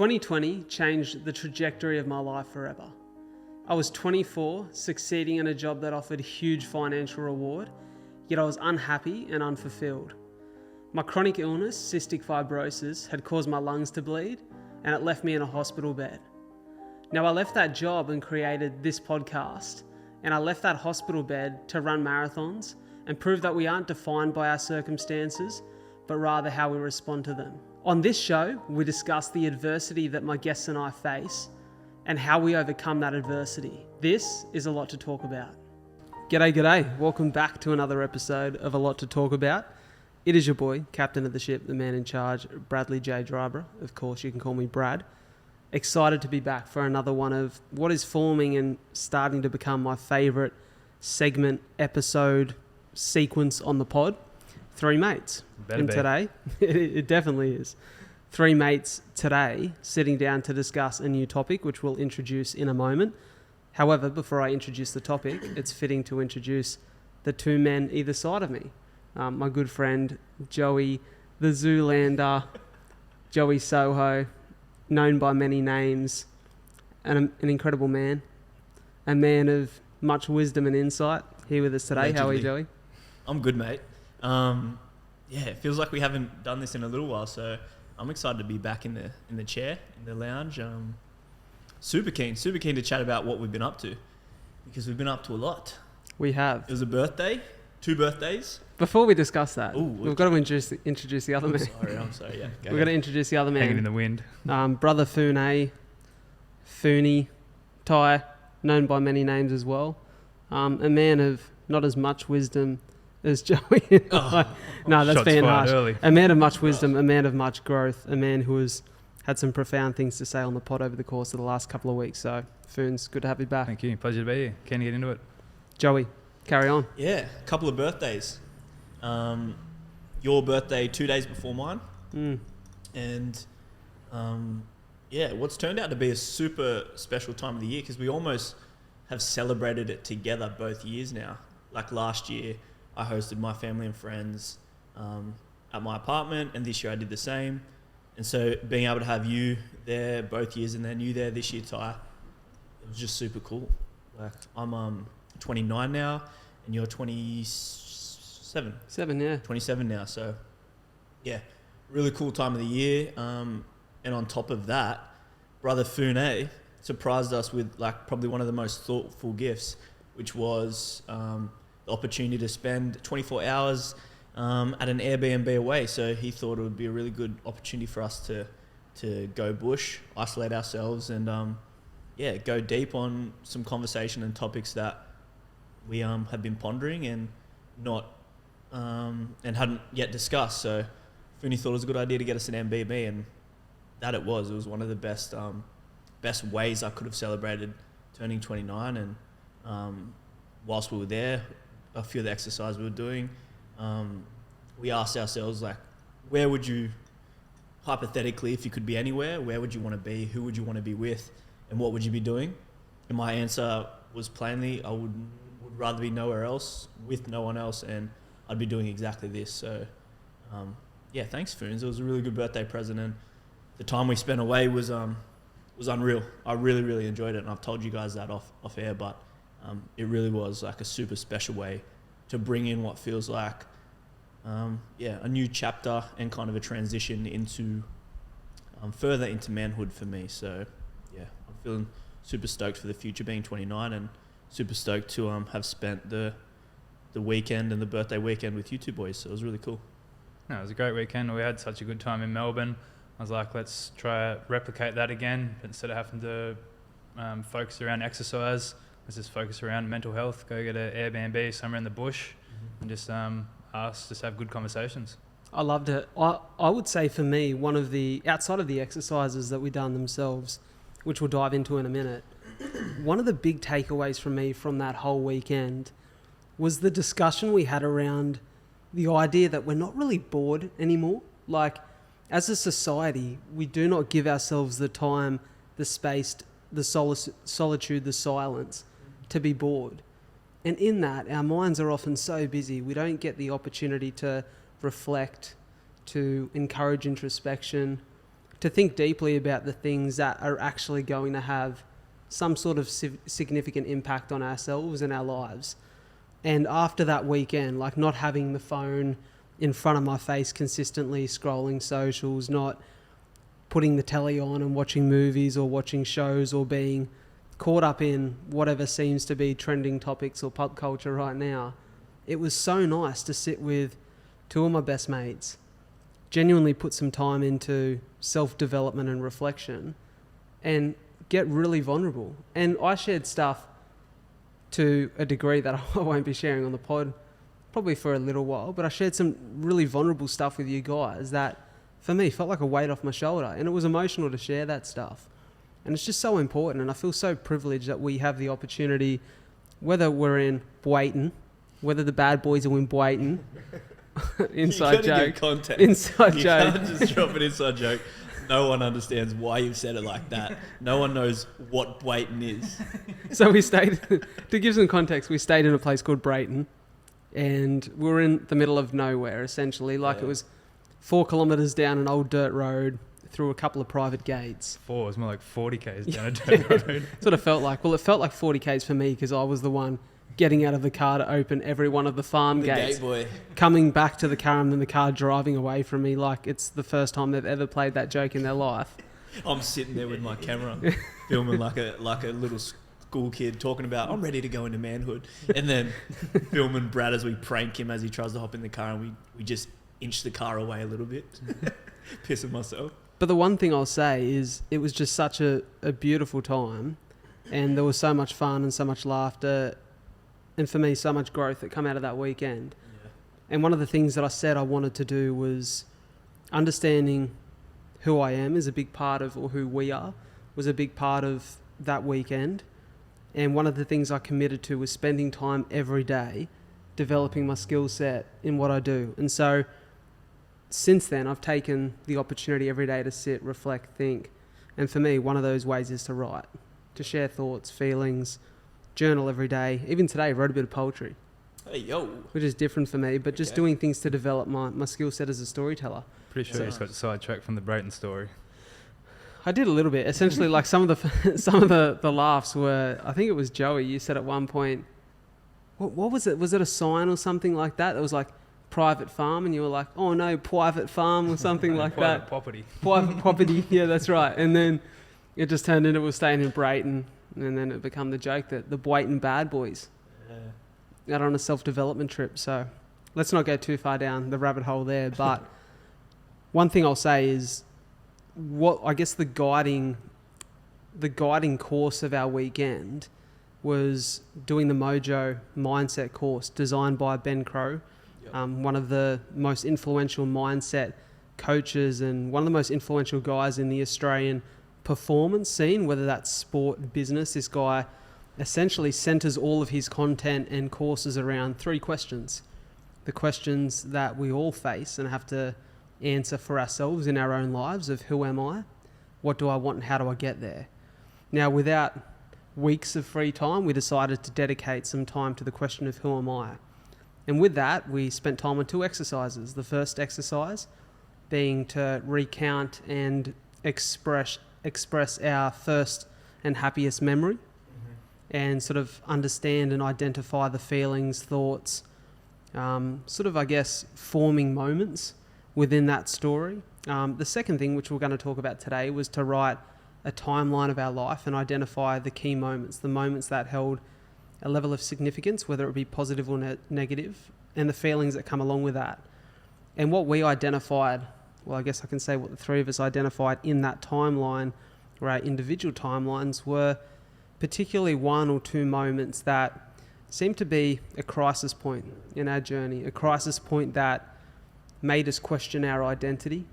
2020 changed the trajectory of my life forever. I was 24, succeeding in a job that offered huge financial reward, yet I was unhappy and unfulfilled. My chronic illness, cystic fibrosis, had caused my lungs to bleed, and it left me in a hospital bed. Now, I left that job and created this podcast, and I left that hospital bed to run marathons and prove that we aren't defined by our circumstances, but rather how we respond to them. On this show, we discuss the adversity that my guests and I face and how we overcome that adversity. This is A Lot to Talk About. G'day. Welcome back to another episode of A Lot to Talk About. It is your boy, captain of the ship, the man in charge, Bradley J. Driver. Of course, you can call me Brad. Excited to be back for another one of what is forming and starting to become my favourite segment, episode, sequence on the pod. Three mates. And today, it definitely is. Three mates today sitting down to discuss a new topic, which we'll introduce in a moment. However, before I introduce the topic, it's fitting to introduce the two men either side of me. My good friend, Joey, the Zoolander, Joey Soho, known by many names, and an incredible man, a man of much wisdom and insight, here with us today. Allegedly. How are you, Joey? I'm good, mate. Yeah, it feels like we haven't done this in a little while, so I'm excited to be back in the chair, in the lounge. Super keen to chat about what we've been up to, because we've been up to a lot. We have. It was a birthday, 2 birthdays. Before we discuss that, we've got to introduce the other man. I'm sorry, yeah. We've got to introduce the other man. Hanging in the wind. Brother Phoony, Ty, known by many names as well. A man of not as much wisdom as Joey. No, that's being harsh. Early. A man of much wisdom, a man of much growth, a man who has had some profound things to say on the pod over the course of the last couple of weeks. So, Phoons, good to have you back. Thank you. Pleasure to be here. Keen to get into it. Joey, carry on. Yeah, a couple of birthdays. Your birthday 2 days before mine. And what's turned out to be a super special time of the year, because we almost have celebrated it together both years now. Like last year, I hosted my family and friends at my apartment, and this year I did the same. And so being able to have you there both years and then you there this year, Ty, it was just super cool. Like I'm 29 now, and you're 27. 27 now. So yeah, really cool time of the year. And on top of that, brother Phoony surprised us with like probably one of the most thoughtful gifts, which was the opportunity to spend 24 hours at an Airbnb away. So he thought it would be a really good opportunity for us to go bush, isolate ourselves, and go deep on some conversation and topics that we have been pondering and hadn't yet discussed. So Phoony thought it was a good idea to get us an Airbnb, and that it was one of the best ways I could have celebrated turning 29. And whilst we were there, a few of the exercises we were doing, we asked ourselves, like, where would you, hypothetically, if you could be anywhere, where would you want to be? Who would you want to be with? And what would you be doing? And my answer was plainly, I would rather be nowhere else, with no one else, and I'd be doing exactly this. So, thanks, Foons. It was a really good birthday present, and the time we spent away was unreal. I really, really enjoyed it, and I've told you guys that off air, but it really was like a super special way to bring in what feels like a new chapter and kind of a transition into further into manhood for me. So yeah, I'm feeling super stoked for the future, being 29, and super stoked to have spent the weekend and the birthday weekend with you two boys. So it was really cool. No, it was a great weekend. We had such a good time in Melbourne. I was like, let's try to replicate that again. Instead of having to focus around exercise, let's just focus around mental health. Go get an Airbnb somewhere in the bush, and just have good conversations. I loved it. I would say for me, one of the, outside of the exercises that we done themselves, which we'll dive into in a minute, one of the big takeaways from me from that whole weekend was the discussion we had around the idea that we're not really bored anymore. Like, as a society, we do not give ourselves the time, the space, the solitude, the silence to be bored. And in that, our minds are often so busy, we don't get the opportunity to reflect, to encourage introspection, to think deeply about the things that are actually going to have some sort of significant impact on ourselves and our lives. And after that weekend, like not having the phone in front of my face consistently, scrolling socials, not putting the telly on and watching movies or watching shows or being caught up in whatever seems to be trending topics or pop culture right now, it was so nice to sit with two of my best mates, genuinely put some time into self-development and reflection, and get really vulnerable. And I shared stuff to a degree that I won't be sharing on the pod probably for a little while, but I shared some really vulnerable stuff with you guys that for me felt like a weight off my shoulder, and it was emotional to share that stuff. And it's just so important, and I feel so privileged that we have the opportunity, whether we're in Bwayton, whether the bad boys are in Bwayton, inside joke, inside you joke. Can't just drop an inside joke. No one understands why you've said it like that. No one knows what Bwayton is. So we stayed, to give some context, we stayed in a place called Brayton, and we were in the middle of nowhere, essentially. It was 4 kilometres down an old dirt road through a couple of private gates. 4, it was more like 40 k's down a dirt road. Sort of felt like, well, it felt like 40 k's for me because I was the one getting out of the car to open every one of the farm gates. Gate boy. Coming back to the car and then the car driving away from me like it's the first time they've ever played that joke in their life. I'm sitting there with my camera, filming like a little school kid talking about, I'm ready to go into manhood. And then filming Brad as we prank him as he tries to hop in the car, and we just inch the car away a little bit. Pissing myself. But the one thing I'll say is it was just such a beautiful time, and there was so much fun and so much laughter, and for me, so much growth that come out of that weekend. Yeah. And one of the things that I said I wanted to do was understanding who I am is a big part of, or who we are, was a big part of that weekend. And one of the things I committed to was spending time every day developing my skill set in what I do. And so since then, I've taken the opportunity every day to sit, reflect, think. And for me, one of those ways is to write, to share thoughts, feelings, journal every day. Even today, I wrote a bit of poetry. Hey, yo. Which is different for me, but just doing things to develop my skill set as a storyteller. Pretty sure you just got sidetracked from the Brayton story. I did a little bit. Essentially, like some of the laughs were, I think it was Joey, you said at one point, what was it? Was it a sign or something like that? It was like private farm, and you were like, oh no, private farm or something like that. Property. Private property, yeah, that's right. And then it just turned into we're staying in Brayton, and then it became the joke that the Bwayton bad boys out on a self-development trip. So let's not go too far down the rabbit hole there, but one thing I'll say is what I guess the guiding course of our weekend was doing the Mojo mindset course designed by Ben Crow, one of the most influential mindset coaches and one of the most influential guys in the Australian performance scene, whether that's sport, business. This guy essentially centers all of his content and courses around 3 questions. The questions that we all face and have to answer for ourselves in our own lives of who am I, what do I want, and how do I get there? Now, without weeks of free time, we decided to dedicate some time to the question of who am I. And with that, we spent time on 2 exercises. The first exercise being to recount and express our first and happiest memory, and sort of understand and identify the feelings, thoughts, sort of, I guess, forming moments within that story. The second thing, which we're going to talk about today, was to write a timeline of our life and identify the key moments, the moments that held a level of significance, whether it be positive or negative, and the feelings that come along with that. And what we identified, well, I guess I can say what the 3 of us identified in that timeline, or our individual timelines, were particularly 1 or 2 moments that seemed to be a crisis point in our journey, a crisis point that made us question our identity,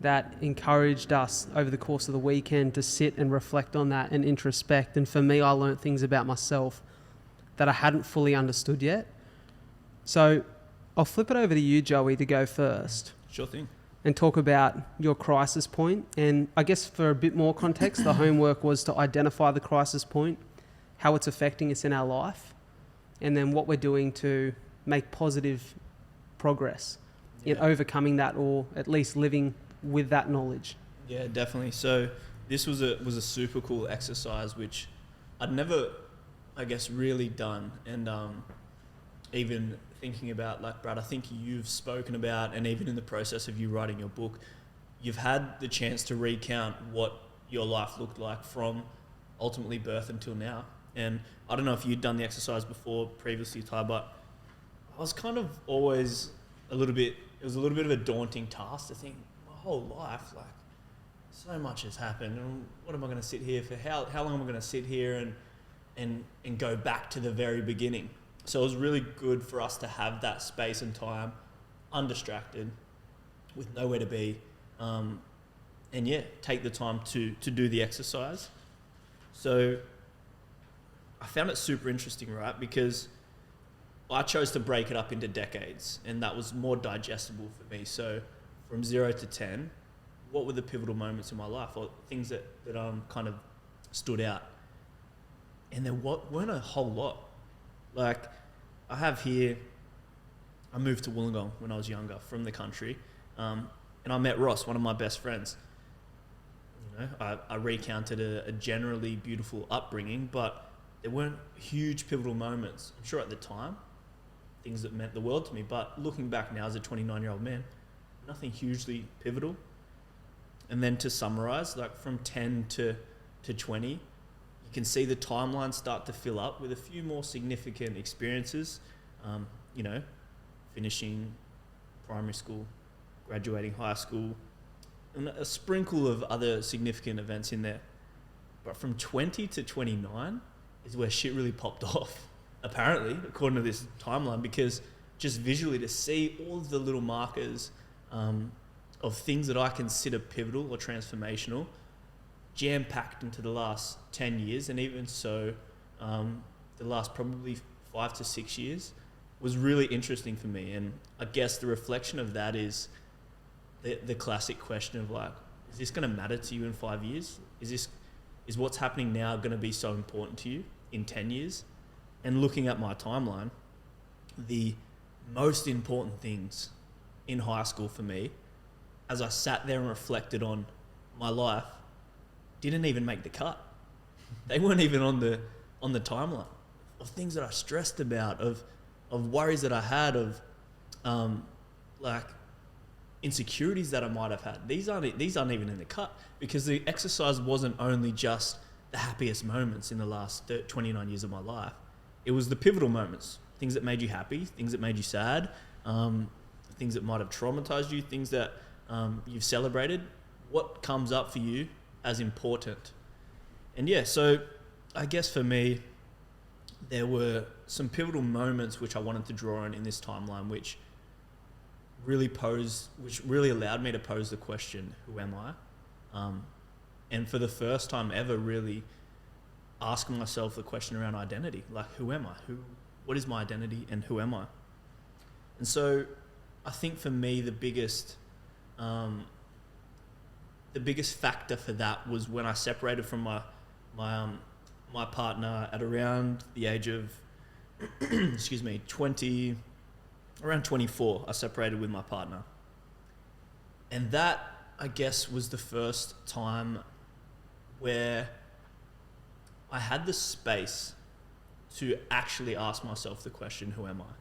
that encouraged us over the course of the weekend to sit and reflect on that and introspect. And for me, I learned things about myself that I hadn't fully understood yet. So I'll flip it over to you, Joey, to go first. Sure thing. And talk about your crisis point. And I guess for a bit more context, the homework was to identify the crisis point, how it's affecting us in our life, and then what we're doing to make positive progress in overcoming that, or at least living with that knowledge. Yeah, definitely. So this was a super cool exercise which I'd never, I guess, really done, and even thinking about, like, Brad, I think you've spoken about, and even in the process of you writing your book, you've had the chance to recount what your life looked like from ultimately birth until now. And I don't know if you'd done the exercise before previously, Ty, but I was kind of always it was a little bit of a daunting task to think, my whole life, like, so much has happened, and what am I going to sit here for? How long am I going to sit here and go back to the very beginning? So it was really good for us to have that space and time, undistracted, with nowhere to be, and yeah, take the time to do the exercise. So I found it super interesting, right? Because I chose to break it up into decades, and that was more digestible for me. So from 0 to 10, what were the pivotal moments in my life, or things that kind of stood out? And there weren't a whole lot. Like, I have here, I moved to Wollongong when I was younger from the country, and I met Ross, one of my best friends. You know, I recounted a generally beautiful upbringing, but there weren't huge pivotal moments. I'm sure at the time, things that meant the world to me, but looking back now as a 29-year-old man, nothing hugely pivotal. And then to summarize, like from 10 to 20, you can see the timeline start to fill up with a few more significant experiences, you know, finishing primary school, graduating high school, and a sprinkle of other significant events in there. But from 20 to 29 is where shit really popped off, apparently, according to this timeline, because just visually to see all of the little markers of things that I consider pivotal or transformational, jam-packed into the last 10 years, and even so, the last probably 5 to 6 years, was really interesting for me. And I guess the reflection of that is the classic question of, like, is this going to matter to you in 5 years? Is what's happening now going to be so important to you in 10 years? And looking at my timeline, the most important things in high school for me, as I sat there and reflected on my life, didn't even make the cut. They weren't even on the timeline of things that I stressed about, of worries that I had, of like insecurities that I might have had. These aren't even in the cut, because the exercise wasn't only just the happiest moments in the last 29 years of my life. It was the pivotal moments, things that made you happy, things that made you sad, things that might have traumatized you, things that you've celebrated. What comes up for you as important? And yeah, so I guess for me, there were some pivotal moments which I wanted to draw on in this timeline, which really allowed me to pose the question, who am I? And for the first time ever, really asking myself the question around identity, like, who am I? What is my identity, and who am I? And so I think for me, the biggest factor for that was when I separated from my partner at around the age of, around 24, I separated with my partner. And that, I guess, was the first time where I had the space to actually ask myself the question, who am I?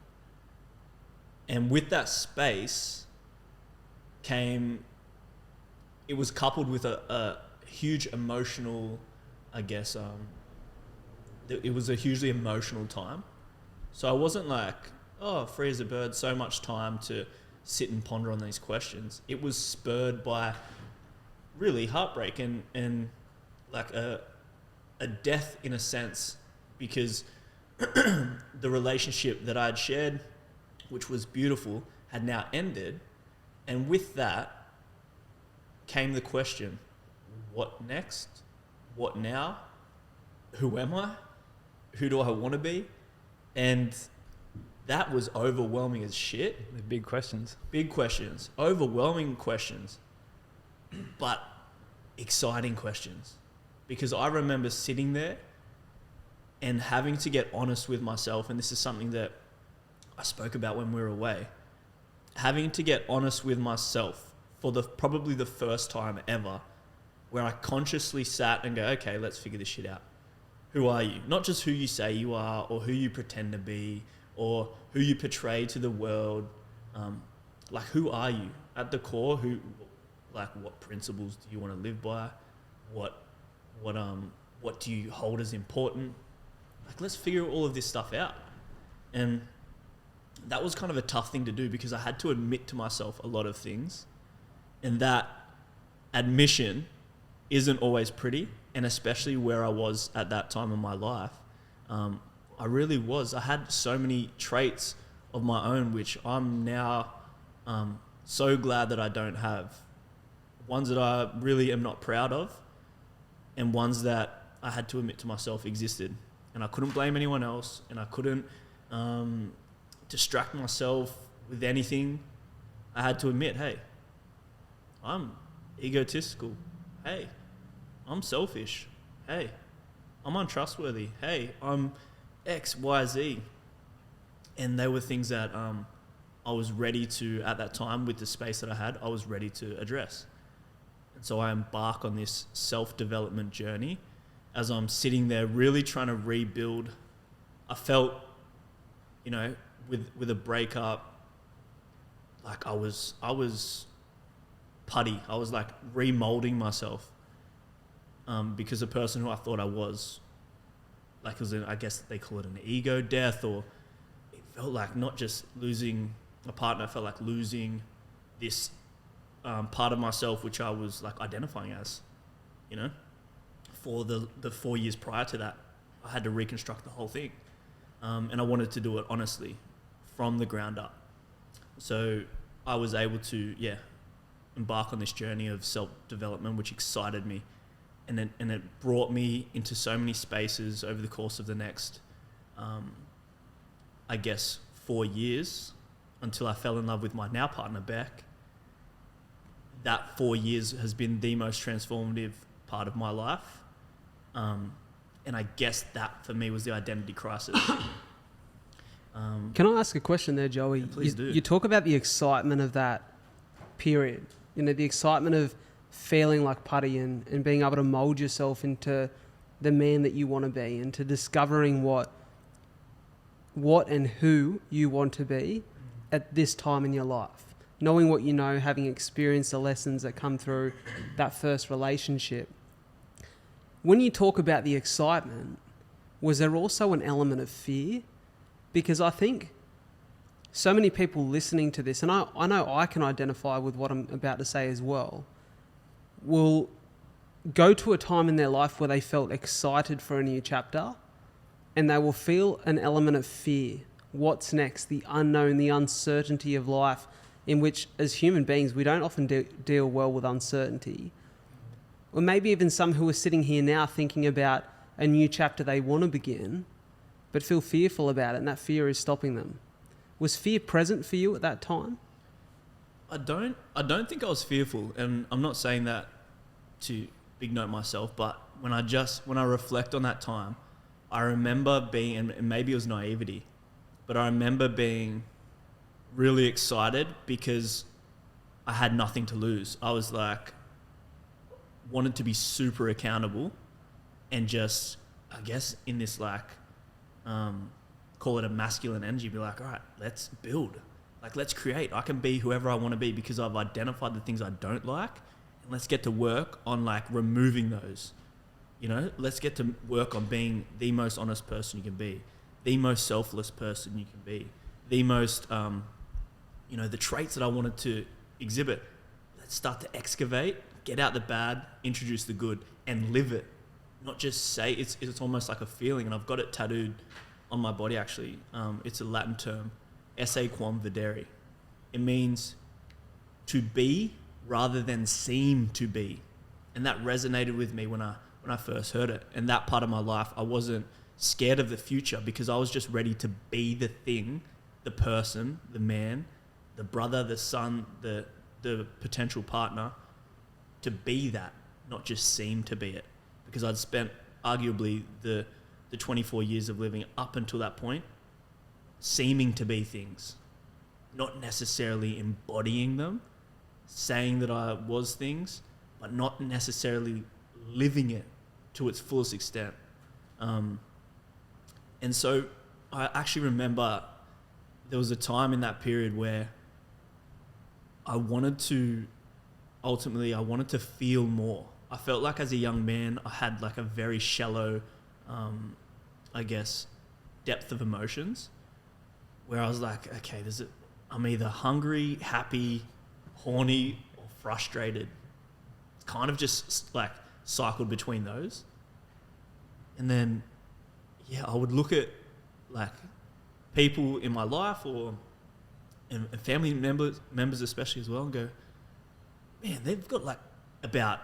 And with that space it was coupled with a huge emotional, I guess, it was a hugely emotional time. So I wasn't like, oh, free as a bird, so much time to sit and ponder on these questions. It was spurred by really heartbreak and like a death in a sense, because the relationship that I'd shared, which was beautiful, had now ended. And with that came the question, what next? What now? Who am I? Who do I want to be? And that was overwhelming as shit. The big questions. Big questions. Overwhelming questions. But exciting questions. Because I remember sitting there and having to get honest with myself, and this is something that I spoke about when we were away, having to get honest with myself for probably the first time ever where I consciously sat and go, okay, let's figure this shit out. Who are you? Not just who you say you are or who you pretend to be or who you portray to the world. Like, who are you at the core? What principles do you want to live by? What do you hold as important? Like, let's figure all of this stuff out. And that was kind of a tough thing to do because I had to admit to myself a lot of things, and that admission isn't always pretty. And especially where I was at that time in my life, I really was. I had so many traits of my own, which I'm now so glad that I don't have. Ones that I really am not proud of, and ones that I had to admit to myself existed. And I couldn't blame anyone else, and I couldn't distract myself with anything. I had to admit, hey, I'm egotistical. Hey, I'm selfish. Hey, I'm untrustworthy. Hey, I'm X, Y, Z. And they were things that I was ready to, at that time, with the space that I had, I was ready to address. And so I embark on this self-development journey as I'm sitting there really trying to rebuild. I felt, with a breakup, like I was putty. I was like remolding myself. Because the person who I thought I was, like, I guess they call it an ego death, or it felt like not just losing a partner, I felt like losing this part of myself which I was like identifying as, for the 4 years prior to that. I had to reconstruct the whole thing. And I wanted to do it honestly from the ground up. So I was able to, embark on this journey of self-development, which excited me. And it brought me into so many spaces over the course of the next, 4 years, until I fell in love with my now partner, Beck. That 4 years has been the most transformative part of my life. And I guess that for me was the identity crisis. Can I ask a question there, Joey? Yeah, please do. You talk about the excitement of that period, the excitement of feeling like putty and being able to mold yourself into the man that you want to be, and to discovering what and who you want to be at this time in your life. Knowing what you know, having experienced the lessons that come through that first relationship. When you talk about the excitement, was there also an element of fear? Because I think so many people listening to this, and I know I can identify with what I'm about to say as well, will go to a time in their life where they felt excited for a new chapter, and they will feel an element of fear. What's next? The unknown, the uncertainty of life, in which as human beings we don't often deal well with uncertainty. Or maybe even some who are sitting here now thinking about a new chapter they want to begin, but feel fearful about it, and that fear is stopping them. Was fear present for you at that time? I don't think I was fearful, and I'm not saying that to big note myself, but when I reflect on that time, I remember being, and maybe it was naivety, but I remember being really excited because I had nothing to lose. I was like, wanted to be super accountable, and just, I guess, in this like, call it a masculine energy, be like, all right, let's build. Like, let's create. I can be whoever I want to be because I've identified the things I don't like, and let's get to work on like removing those. Let's get to work on being the most honest person you can be, the most selfless person you can be, the most, the traits that I wanted to exhibit. Let's start to excavate, get out the bad, introduce the good, and live it. Not just say it's almost like a feeling, and I've got it tattooed on my body actually. It's a Latin term, esse quam videre. It means to be rather than seem to be. And that resonated with me when I first heard it. And that part of my life, I wasn't scared of the future because I was just ready to be the thing, the person, the man, the brother, the son, the potential partner, to be that, not just seem to be it. Because I'd spent arguably the 24 years of living up until that point seeming to be things, not necessarily embodying them, saying that I was things, but not necessarily living it to its fullest extent. And so I actually remember there was a time in that period where I wanted to feel more. I felt like as a young man, I had like a very shallow, I guess, depth of emotions, where I was like, okay, I'm either hungry, happy, horny, or frustrated. It's kind of just like cycled between those. And then, yeah, I would look at like people in my life and family members especially as well, and go, man, they've got like about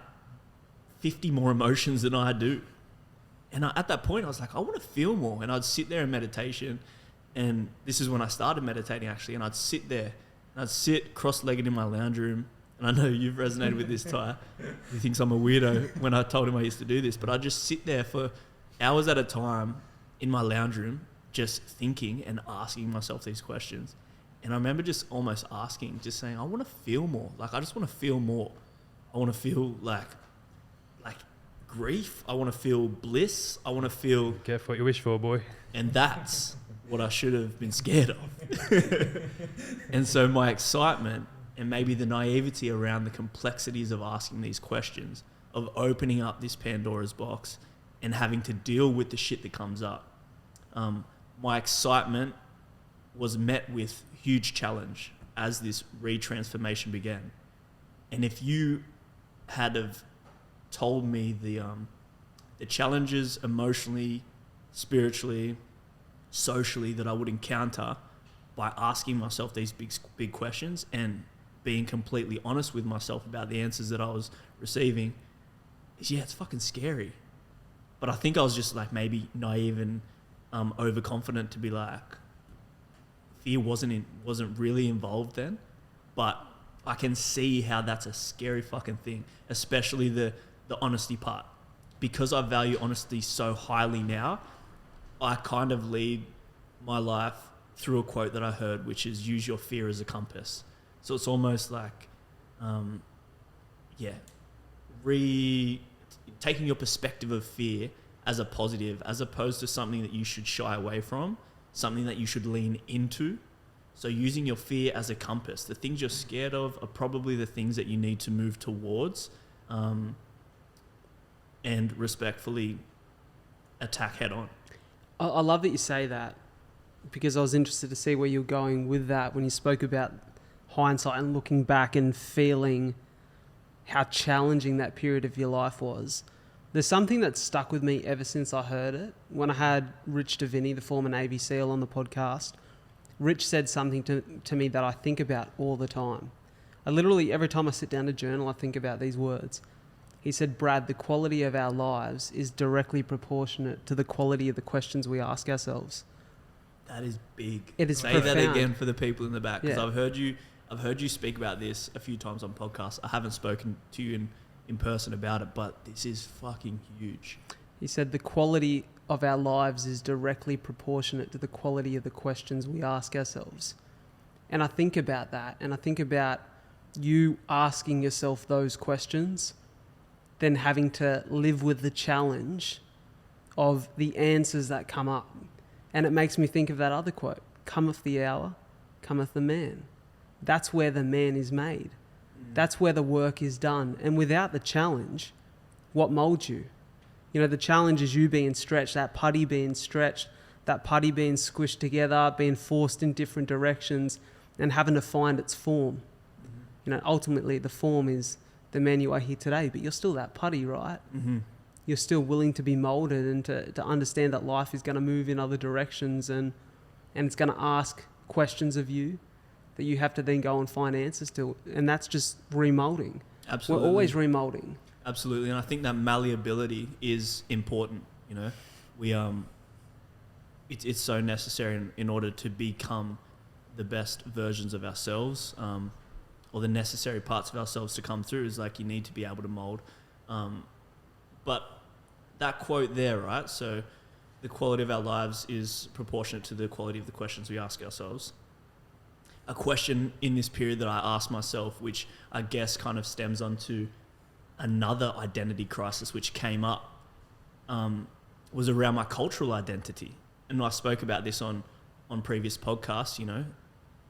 50 more emotions than I do. And at that point, I was like, I want to feel more. And I'd sit there in meditation. And this is when I started meditating, actually. And I'd sit there. And I'd sit cross-legged in my lounge room. And I know you've resonated with this, Ty. He thinks I'm a weirdo when I told him I used to do this. But I'd just sit there for hours at a time in my lounge room, just thinking and asking myself these questions. And I remember just almost asking, just saying, I want to feel more. Like, I just want to feel more. I want to feel like grief. I want to feel bliss. I want to feel... Careful what you wish for, boy. And that's what I should have been scared of. And so my excitement and maybe the naivety around the complexities of asking these questions, of opening up this Pandora's box and having to deal with the shit that comes up. My excitement was met with huge challenge as this retransformation began. And if you had have told me the challenges emotionally, spiritually, socially that I would encounter by asking myself these big questions and being completely honest with myself about the answers that I was receiving, yeah, it's fucking scary. But I think I was just like maybe naive and overconfident to be like, fear wasn't really involved then. But I can see how that's a scary fucking thing, especially the honesty part. Because I value honesty so highly now, I kind of lead my life through a quote that I heard, which is use your fear as a compass. So it's almost like, taking your perspective of fear as a positive, as opposed to something that you should shy away from, something that you should lean into. So using your fear as a compass. The things you're scared of are probably the things that you need to move towards, and respectfully attack head on. I love that you say that, because I was interested to see where you're going with that when you spoke about hindsight and looking back and feeling how challenging that period of your life was. There's something that stuck with me ever since I heard it. When I had Rich Davini, the former Navy SEAL, on the podcast, Rich said something to me that I think about all the time. I literally, every time I sit down to journal, I think about these words. He said, Brad, the quality of our lives is directly proportionate to the quality of the questions we ask ourselves. That is big. It is Say profound. that again for the people in the back, because Yeah. I've heard you speak about this a few times on podcasts. I haven't spoken to you in person about it, but this is fucking huge. He said the quality of our lives is directly proportionate to the quality of the questions we ask ourselves. And I think about that, and I think about you asking yourself those questions, then having to live with the challenge of the answers that come up. And it makes me think of that other quote, cometh the hour, cometh the man. That's where the man is made. That's where the work is done. And without the challenge, what molds you? You know, the challenge is you being stretched, that putty being stretched, that putty being squished together, being forced in different directions and having to find its form. Mm-hmm. You know, ultimately the form is the man you are here today, but you're still that putty, right? Mm-hmm. You're still willing to be molded and to understand that life is going to move in other directions and it's going to ask questions of you that you have to then go and find answers to. And that's just remolding. Absolutely. We're always remolding. Absolutely. And I think that malleability is important, you know. It's so necessary in order to become the best versions of ourselves, or the necessary parts of ourselves to come through, is like you need to be able to mold. But that quote there, right? So the quality of our lives is proportionate to the quality of the questions we ask ourselves. A question in this period that I asked myself, which I guess kind of stems onto another identity crisis which came up was around my cultural identity. And I spoke about this on previous podcasts. You know,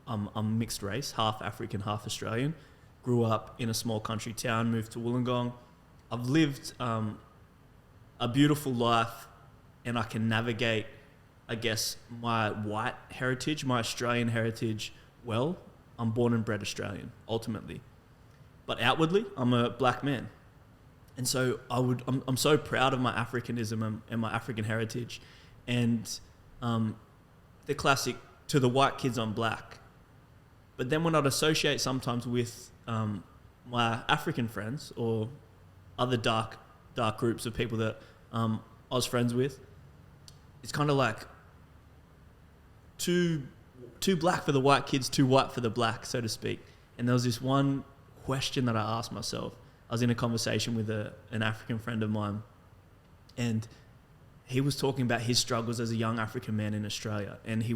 I'm mixed race, half African, half Australian. Grew up in a small country town, moved to Wollongong. I've lived a beautiful life, and I can navigate, I guess, my white heritage, my Australian heritage well. I'm born and bred Australian, ultimately. But outwardly, I'm a black man. And so I'm so proud of my Africanism and my African heritage. And the classic, to the white kids, I'm black. But then when I'd associate sometimes with my African friends or other dark groups of people that I was friends with, it's kind of like too black for the white kids, too white for the black, so to speak. And there was this one question that I asked myself. I was in a conversation with an African friend of mine, and he was talking about his struggles as a young African man in Australia, and he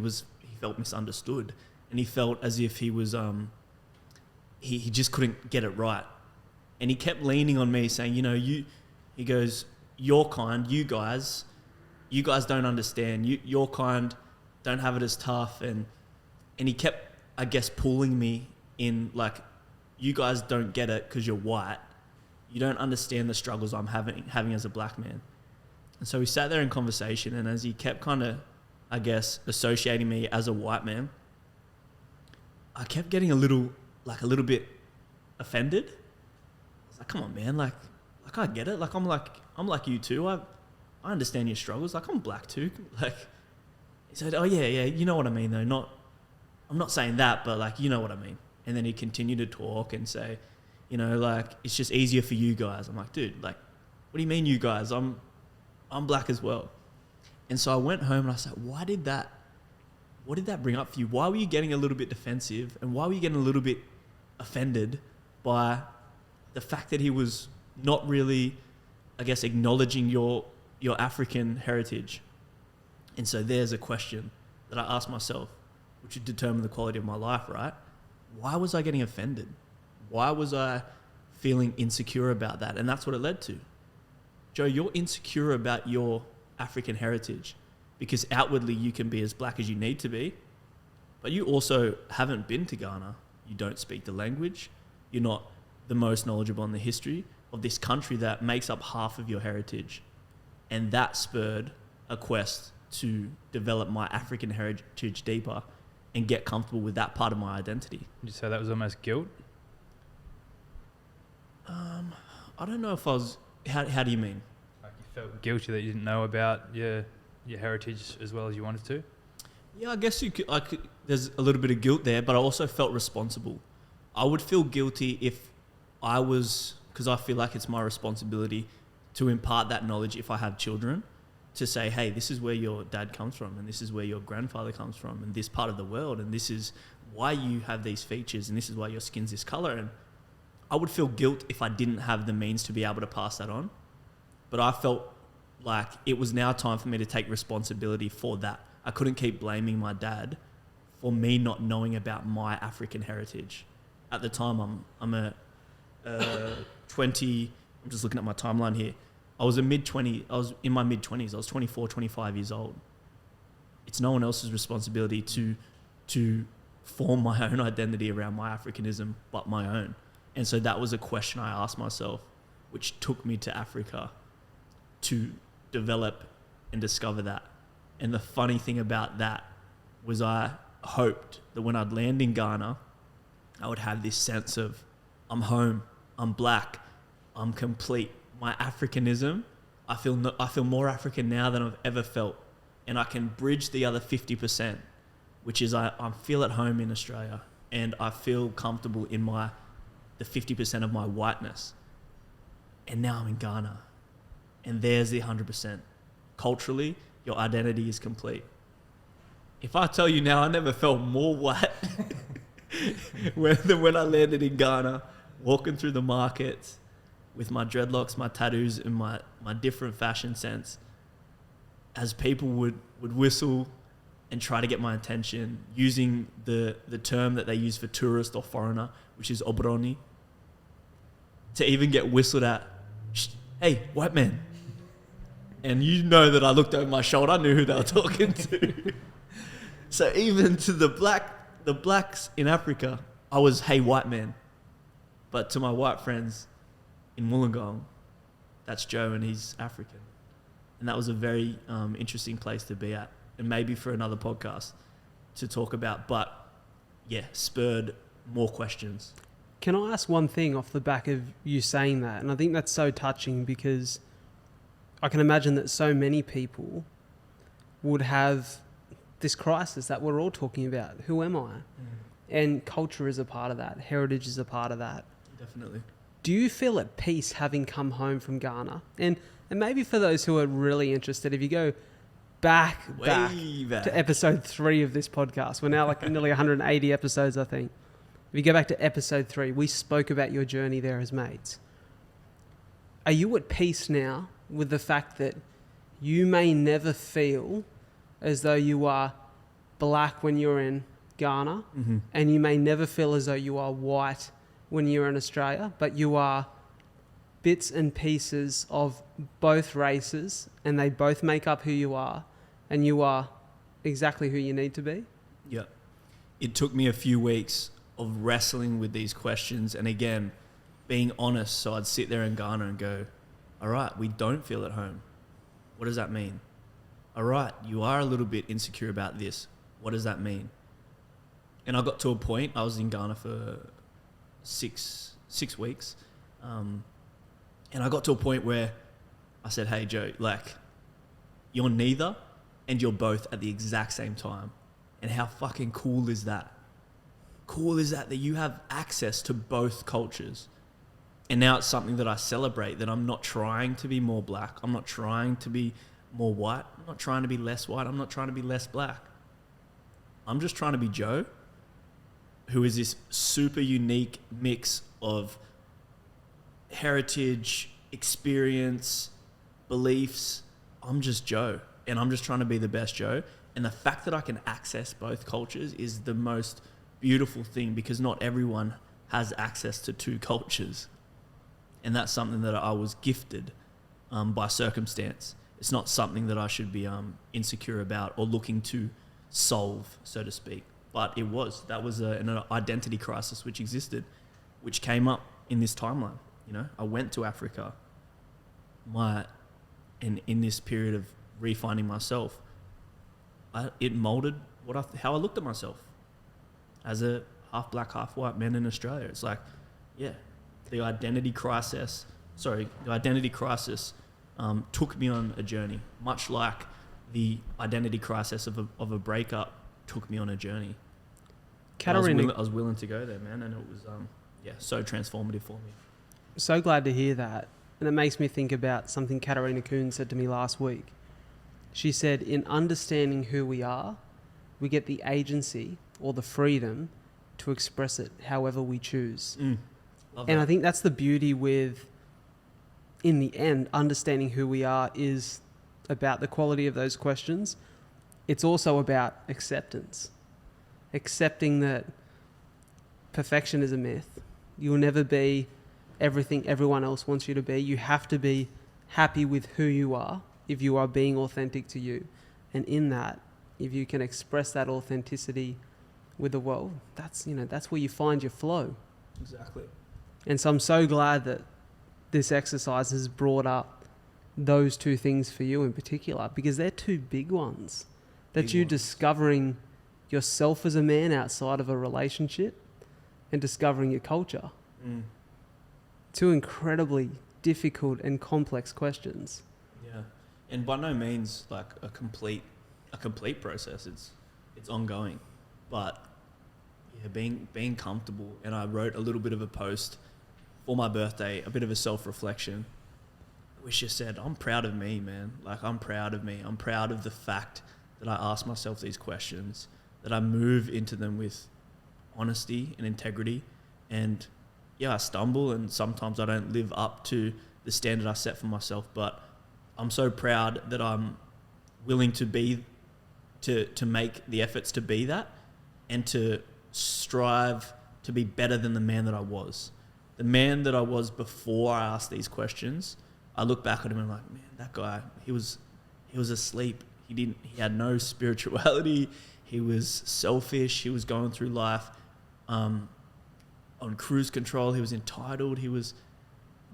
felt misunderstood, and he felt as if he was he just couldn't get it right, and he kept leaning on me, saying, you know, he goes, your kind, you guys don't understand, your kind don't have it as tough, and he kept, I guess, pulling me in, like, you guys don't get it because you're white. You don't understand the struggles I'm having as a black man. And so we sat there in conversation, and as he kept kind of, I guess, associating me as a white man, I kept getting a little bit offended. I was like, come on, man, like I get it. Like I'm like you too. I understand your struggles. Like I'm black too. Like he said, oh yeah, you know what I mean though. I'm not saying that, but like you know what I mean. And then he continued to talk and say, you know, like, it's just easier for you guys. I'm like, dude, like, what do you mean you guys? I'm black as well. And so I went home and I said, what did that bring up for you? Why were you getting a little bit defensive? And why were you getting a little bit offended by the fact that he was not really, I guess, acknowledging your African heritage? And so there's a question that I asked myself, which would determine the quality of my life, right? Why was I getting offended? Why was I feeling insecure about that? And that's what it led to. Joe, you're insecure about your African heritage because outwardly you can be as black as you need to be, but you also haven't been to Ghana. You don't speak the language. You're not the most knowledgeable on the history of this country that makes up half of your heritage. And that spurred a quest to develop my African heritage deeper and get comfortable with that part of my identity. Did you say that was almost guilt? I don't know if I was... How do you mean? Like you felt guilty that you didn't know about your heritage as well as you wanted to? Yeah, I guess I could. There's a little bit of guilt there, but I also felt responsible. I would feel guilty if I was... Because I feel like it's my responsibility to impart that knowledge if I have children, to say, hey, this is where your dad comes from, and this is where your grandfather comes from, and this part of the world, and this is why you have these features, and this is why your skin's this color. And I would feel guilt if I didn't have the means to be able to pass that on. But I felt like it was now time for me to take responsibility for that. I couldn't keep blaming my dad for me not knowing about my African heritage. At the time, I'm 20, I'm just looking at my timeline here. I was in my mid-20s. I was 24, 25 years old. It's no one else's responsibility to form my own identity around my Africanism but my own. And so that was a question I asked myself, which took me to Africa to develop and discover that. And the funny thing about that was I hoped that when I'd land in Ghana, I would have this sense of, I'm home, I'm black, I'm complete. My Africanism, I feel more African now than I've ever felt. And I can bridge the other 50%, which is I feel at home in Australia, and I feel comfortable in the 50% of my whiteness. And now I'm in Ghana, and there's the 100%. Culturally, your identity is complete. If I tell you now, I never felt more white than when I landed in Ghana, walking through the markets with my dreadlocks, my tattoos, and my different fashion sense, as people would whistle and try to get my attention using the term that they use for tourist or foreigner, which is obroni. to even get whistled at, "Shh, hey, white man." And you know that I looked over my shoulder, I knew who they were talking to. So even to the blacks in Africa, I was, "Hey, white man." But to my white friends in Wollongong, that's Joe and he's African. And that was a very interesting place to be at. And maybe for another podcast to talk about. But yeah, spurred more questions. Can I ask one thing off the back of you saying that? And I think that's so touching because I can imagine that so many people would have this crisis that we're all talking about. Who am I? And culture is a part of that. Heritage is a part of that. Definitely. Do you feel at peace having come home from Ghana? And maybe for those who are really interested, if you go back to episode 3 of this podcast, we're now like nearly 180 episodes, I think. If you go back to episode 3, we spoke about your journey there as mates. Are you at peace now with the fact that you may never feel as though you are black when you're in Ghana, and you may never feel as though you are white when you're in Australia, but you are bits and pieces of both races, and they both make up who you are, and you are exactly who you need to be? Yeah. It took me a few weeks of wrestling with these questions, and again, being honest. So I'd sit there in Ghana and go, all right, we don't feel at home. What does that mean? All right, you are a little bit insecure about this. What does that mean? And I got to a point, I was in Ghana for six weeks. And I got to a point where I said, hey, Joe, like, you're neither and you're both at the exact same time. And how fucking cool is that? Cool is that you have access to both cultures. And now it's something that I celebrate, that I'm not trying to be more black. I'm not trying to be more white. I'm not trying to be less white. I'm not trying to be less black. I'm just trying to be Joe, who is this super unique mix of heritage, experience, beliefs. I'm just Joe, and I'm just trying to be the best Joe. And the fact that I can access both cultures is the most beautiful thing, because not everyone has access to two cultures. And that's something that I was gifted by circumstance. It's not something that I should be insecure about or looking to solve, so to speak. But it was. That was an identity crisis which existed, which came up in this timeline. You know, I went to Africa. In this period of refinding myself, it molded how I looked at myself as a half black, half white man in Australia. It's like, yeah, the identity crisis took me on a journey, much like the identity crisis of a breakup took me on a journey. I was willing to go there, man, and it was so transformative for me. So glad to hear that. And it makes me think about something Katarina Kuhn said to me last week. She said, in understanding who we are, we get the agency or the freedom to express it however we choose. And I think that's the beauty with, in the end, understanding who we are is about the quality of those questions. It's also about acceptance. Accepting that perfection is a myth. You'll never be everything everyone else wants you to be. You have to be happy with who you are if you are being authentic to you. And in that, if you can express that authenticity with the world, that's where you find your flow. Exactly. And so I'm so glad that this exercise has brought up those two things for you in particular, because they're two big ones. That you're discovering yourself as a man outside of a relationship and discovering your culture. Two incredibly difficult and complex questions. Yeah. And by no means like a complete process. It's ongoing. But yeah, being comfortable. And I wrote a little bit of a post for my birthday, a bit of a self-reflection, which just said, I'm proud of me, man. Like, I'm proud of me. I'm proud of the fact that I ask myself these questions, that I move into them with honesty and integrity. And yeah, I stumble and sometimes I don't live up to the standard I set for myself, but I'm so proud that I'm willing to make the efforts to be that and to strive to be better than the man that I was. the man that I was before I asked these questions, I look back at him and I'm like, man, that guy, he was asleep. He had no spirituality. He was selfish. He was going through life on cruise control. He was entitled. He was,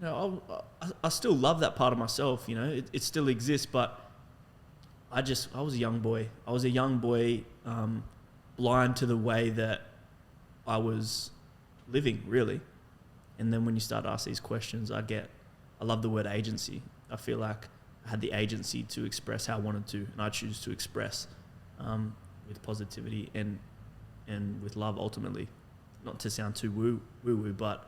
I still love that part of myself. It still exists, but I was a young boy. I was a young boy, blind to the way that I was living, really. And then when you start to ask these questions, I love the word agency. I feel like I had the agency to express how I wanted to, and I choose to express with positivity and with love ultimately. Not to sound too woo, but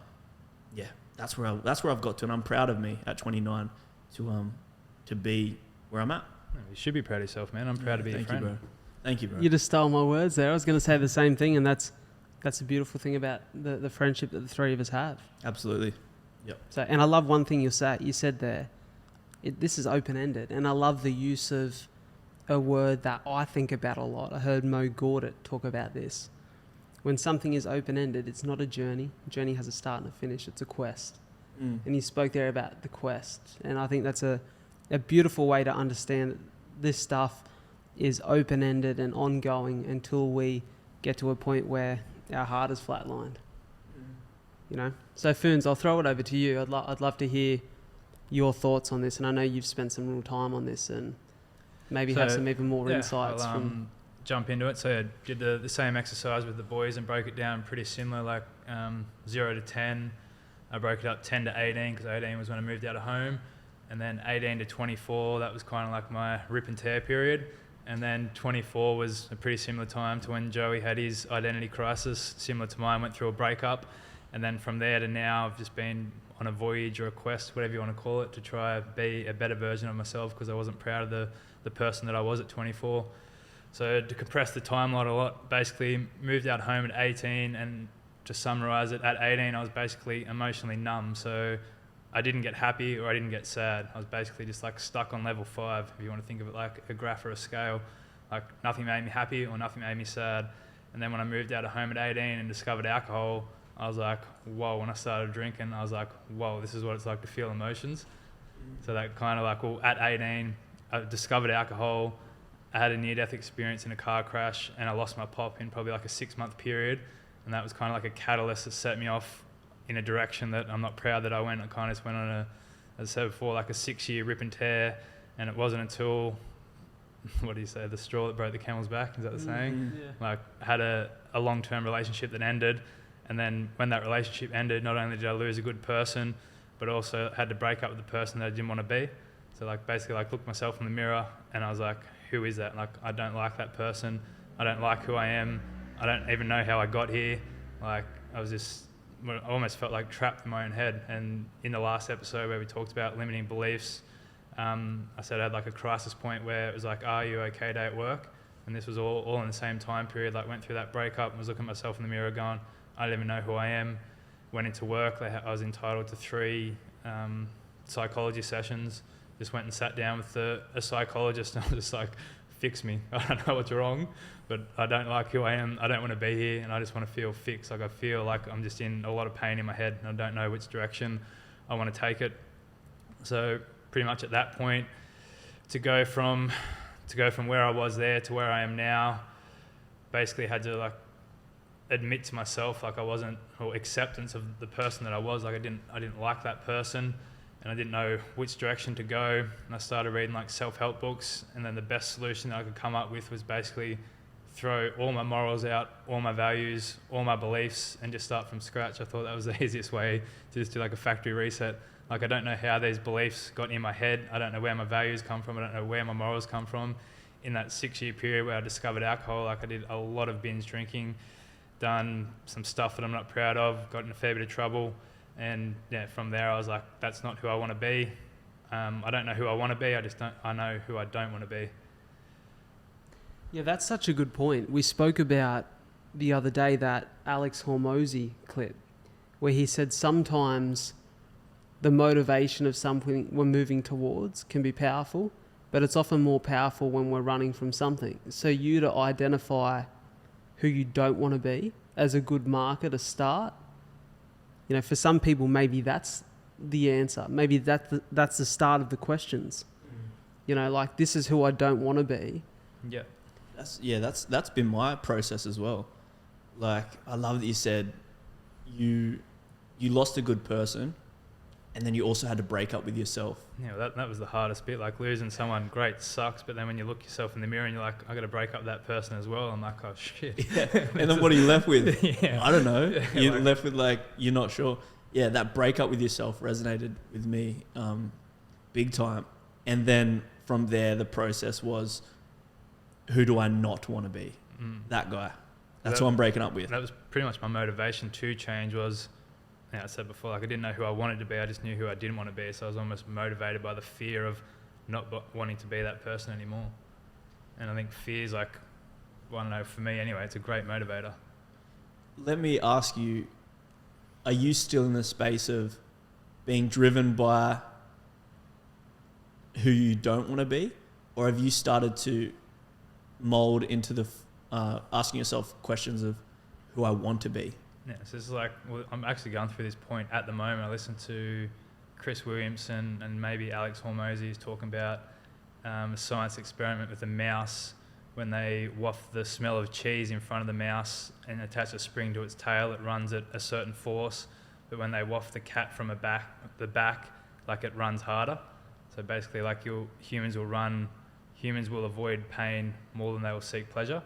yeah, that's where I've got to, and I'm proud of me at 29 to be where I'm at. You should be proud of yourself, man. I'm proud to be your friend. Thank you, bro. You just stole my words there. I was going to say the same thing, and that's a beautiful thing about the friendship that the three of us have. Absolutely. Yep. So, and I love one thing you said there. This is open-ended, and I love the use of a word that I think about a lot. I heard Mo Gawdat talk about this. When something is open-ended, it's not a journey. A journey has a start and a finish. It's a quest. And he spoke there about the quest, and I think that's a beautiful way to understand that this stuff is open-ended and ongoing until we get to a point where our heart is flatlined. So Phoons, I'll throw it over to you. I'd love to hear your thoughts on this, and I know you've spent some real time on this and maybe have some even more insights. I'll jump into it. So I did the same exercise with the boys and broke it down pretty similar, like 0 to 10. I broke it up 10 to 18 because 18 was when I moved out of home, and then 18 to 24, that was kind of like my rip and tear period. And then 24 was a pretty similar time to when Joey had his identity crisis, similar to mine, went through a breakup. And then from there to now, I've just been on a voyage or a quest, whatever you want to call it, to try be a better version of myself because I wasn't proud of the person that I was at 24. So to compress the timeline a lot, basically moved out home at 18, and to summarise it, at 18 I was basically emotionally numb. So I didn't get happy or I didn't get sad. I was basically just like stuck on level 5, if you want to think of it like a graph or a scale. Like nothing made me happy or nothing made me sad. And then when I moved out of home at 18 and discovered alcohol, I was like, whoa, when I started drinking, I was like, whoa, this is what it's like to feel emotions. So that kind of like, well, at 18, I discovered alcohol. I had a near-death experience in a car crash, and I lost my pop in probably like a 6-month period. And that was kind of like a catalyst that set me off in a direction that I'm not proud that I went. I kind of just went on as I said before, like a 6-year rip and tear. And it wasn't until, what do you say, the straw that broke the camel's back, is that the saying? Yeah. Like I had a long-term relationship that ended. And then when that relationship ended, not only did I lose a good person, but also had to break up with the person that I didn't want to be. So like basically like looked myself in the mirror and I was like, who is that? Like I don't like that person. I don't like who I am. I don't even know how I got here. Like I almost felt like trapped in my own head. And in the last episode where we talked about limiting beliefs, I said I had like a crisis point where it was like, are you okay day at work? And this was all in the same time period. Like went through that breakup and was looking at myself in the mirror going, I don't even know who I am. Went into work. I was entitled to 3 psychology sessions. Just went and sat down with a psychologist and I was just like, fix me. I don't know what's wrong, but I don't like who I am. I don't want to be here and I just want to feel fixed. Like I feel like I'm just in a lot of pain in my head and I don't know which direction I want to take it. So pretty much at that point, to go from where I was there to where I am now, basically had to like admit to myself like I wasn't, or acceptance of the person that I was. Like I didn't like that person and I didn't know which direction to go. And I started reading like self-help books, and then the best solution that I could come up with was basically throw all my morals out, all my values, all my beliefs, and just start from scratch. I thought that was the easiest way to just do like a factory reset. Like I don't know how these beliefs got in my head. I don't know where my values come from. I don't know where my morals come from. In that 6-year period where I discovered alcohol, like I did a lot of binge drinking, done some stuff that I'm not proud of, got in a fair bit of trouble. And yeah, from there I was like, that's not who I want to be. I don't know who I want to be. I know who I don't want to be. Yeah, that's such a good point. We spoke about the other day that Alex Hormozy clip where he said sometimes the motivation of something we're moving towards can be powerful, but it's often more powerful when we're running from something. So you to identify who you don't want to be as a good marker to start, You know, for some people, maybe that's the answer. Maybe that's the start of the questions. You know, like, this is who I don't want to be. Yeah. That's been my process as well. Like, I love that you said you lost a good person, and then you also had to break up with yourself. Yeah, that was the hardest bit. Like, losing someone great sucks, but then when you look yourself in the mirror and you're like, I got to break up that person as well. I'm like, oh shit. Yeah. And then what are you left with? Yeah. I don't know. Yeah, You're like, left with, like, you're not sure. Yeah, that breakup with yourself resonated with me big time. And then from there, the process was, who do I not want to be? That guy. That's who I'm breaking up with. That was pretty much my motivation to change was, I said before, like, I didn't know who I wanted to be. I just knew who I didn't want to be. So I was almost motivated by the fear of not wanting to be that person anymore. And I think fear is, like, I don't know, for me anyway, it's a great motivator. Let me ask you, are you still in the space of being driven by who you don't want to be? Or have you started to mold into the asking yourself questions of who I want to be? Yeah, so it's like, well, I'm actually going through this point at the moment. I listen to Chris Williamson and maybe Alex Hormozy is talking about a science experiment with a mouse. When they waft the smell of cheese in front of the mouse and attach a spring to its tail, it runs at a certain force. But when they waft the cat from the back, like, it runs harder. So basically, like, humans will avoid pain more than they will seek pleasure.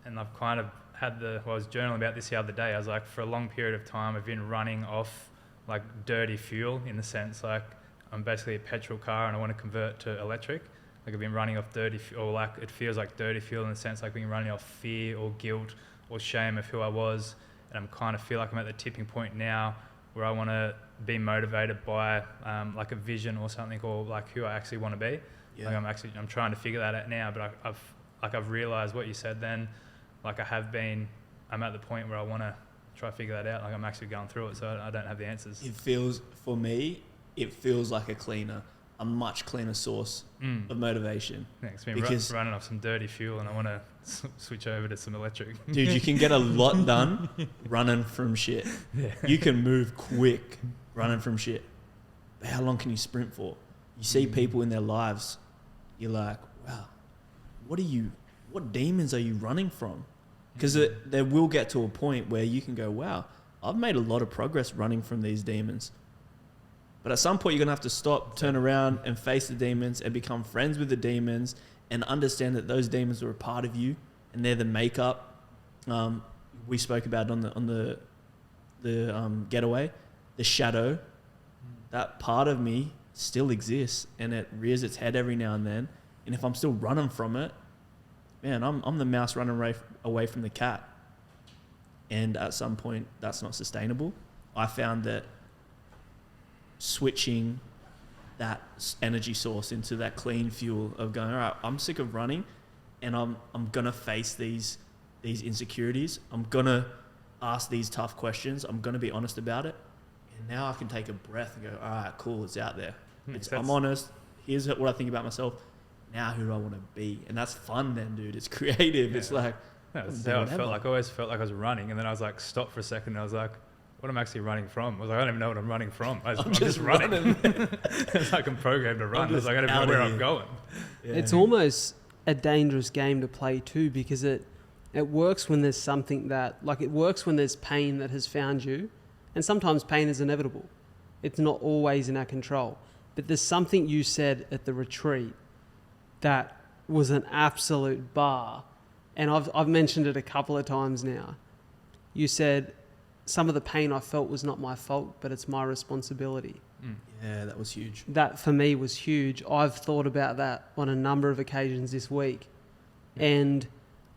And I've kind of I was journaling about this the other day. I was like, for a long period of time, I've been running off, like, dirty fuel, in the sense, like, I'm basically a petrol car and I want to convert to electric. Like, I've been running off dirty fuel, or, like, it feels like dirty fuel in the sense, like, I've been running off fear or guilt or shame of who I was. And I'm kind of feel like I'm at the tipping point now where I want to be motivated by, like, a vision or something, or, like, who I actually want to be. Yeah. Like, I'm trying to figure that out now, but I've realized what you said then. Like, I'm at the point where I want to try to figure that out. Like, I'm actually going through it, so I don't have the answers. For me, it feels like a much cleaner source of motivation. Yeah, it's been running off some dirty fuel, and I want to switch over to some electric. Dude, you can get a lot done running from shit. Yeah. You can move quick running from shit. But how long can you sprint for? You see people in their lives, you're like, wow, what demons are you running from? Because there will get to a point where you can go, wow, I've made a lot of progress running from these demons. But at some point, you're going to have to stop, turn around and face the demons and become friends with the demons and understand that those demons are a part of you and they're the makeup. We spoke about it on the getaway, the shadow. That part of me still exists and it rears its head every now and then. And if I'm still running from it, man, I'm the mouse running away from the cat. And at some point, that's not sustainable. I found that switching that energy source into that clean fuel of going, all right, I'm sick of running and I'm going to face these insecurities. I'm going to ask these tough questions. I'm going to be honest about it. And now I can take a breath and go, all right, cool, it's out there. I'm honest. Here's what I think about myself. Now who do I want to be? And that's fun then, dude. It's creative. Yeah. It's like... That's how I felt like. I always felt like I was running, and then I was like, stop for a second, and I was like, what am I actually running from? I was like, I don't even know what I'm running from. I'm just running. It's like I'm programmed to run. It's like, I don't know where I'm going. Yeah. It's almost a dangerous game to play too, because it works when there's something that... Like, it works when there's pain that has found you, and sometimes pain is inevitable. It's not always in our control. But there's something you said at the retreat that was an absolute bar. And I've mentioned it a couple of times now. You said, some of the pain I felt was not my fault, but it's my responsibility. Yeah, that was huge. That for me was huge. I've thought about that on a number of occasions this week. And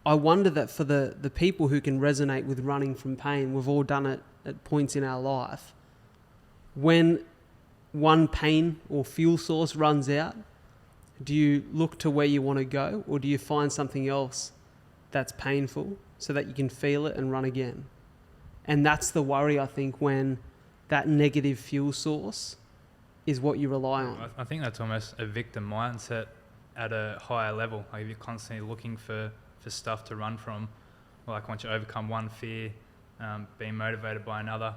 I wonder that for the people who can resonate with running from pain, we've all done it at points in our life. When one pain or fuel source runs out, do you look to where you want to go, or do you find something else that's painful so that you can feel it and run again? And that's the worry, I think, when that negative fuel source is what you rely on. I think that's almost a victim mindset at a higher level. Like, if you're constantly looking for stuff to run from, like once you overcome one fear, being motivated by another,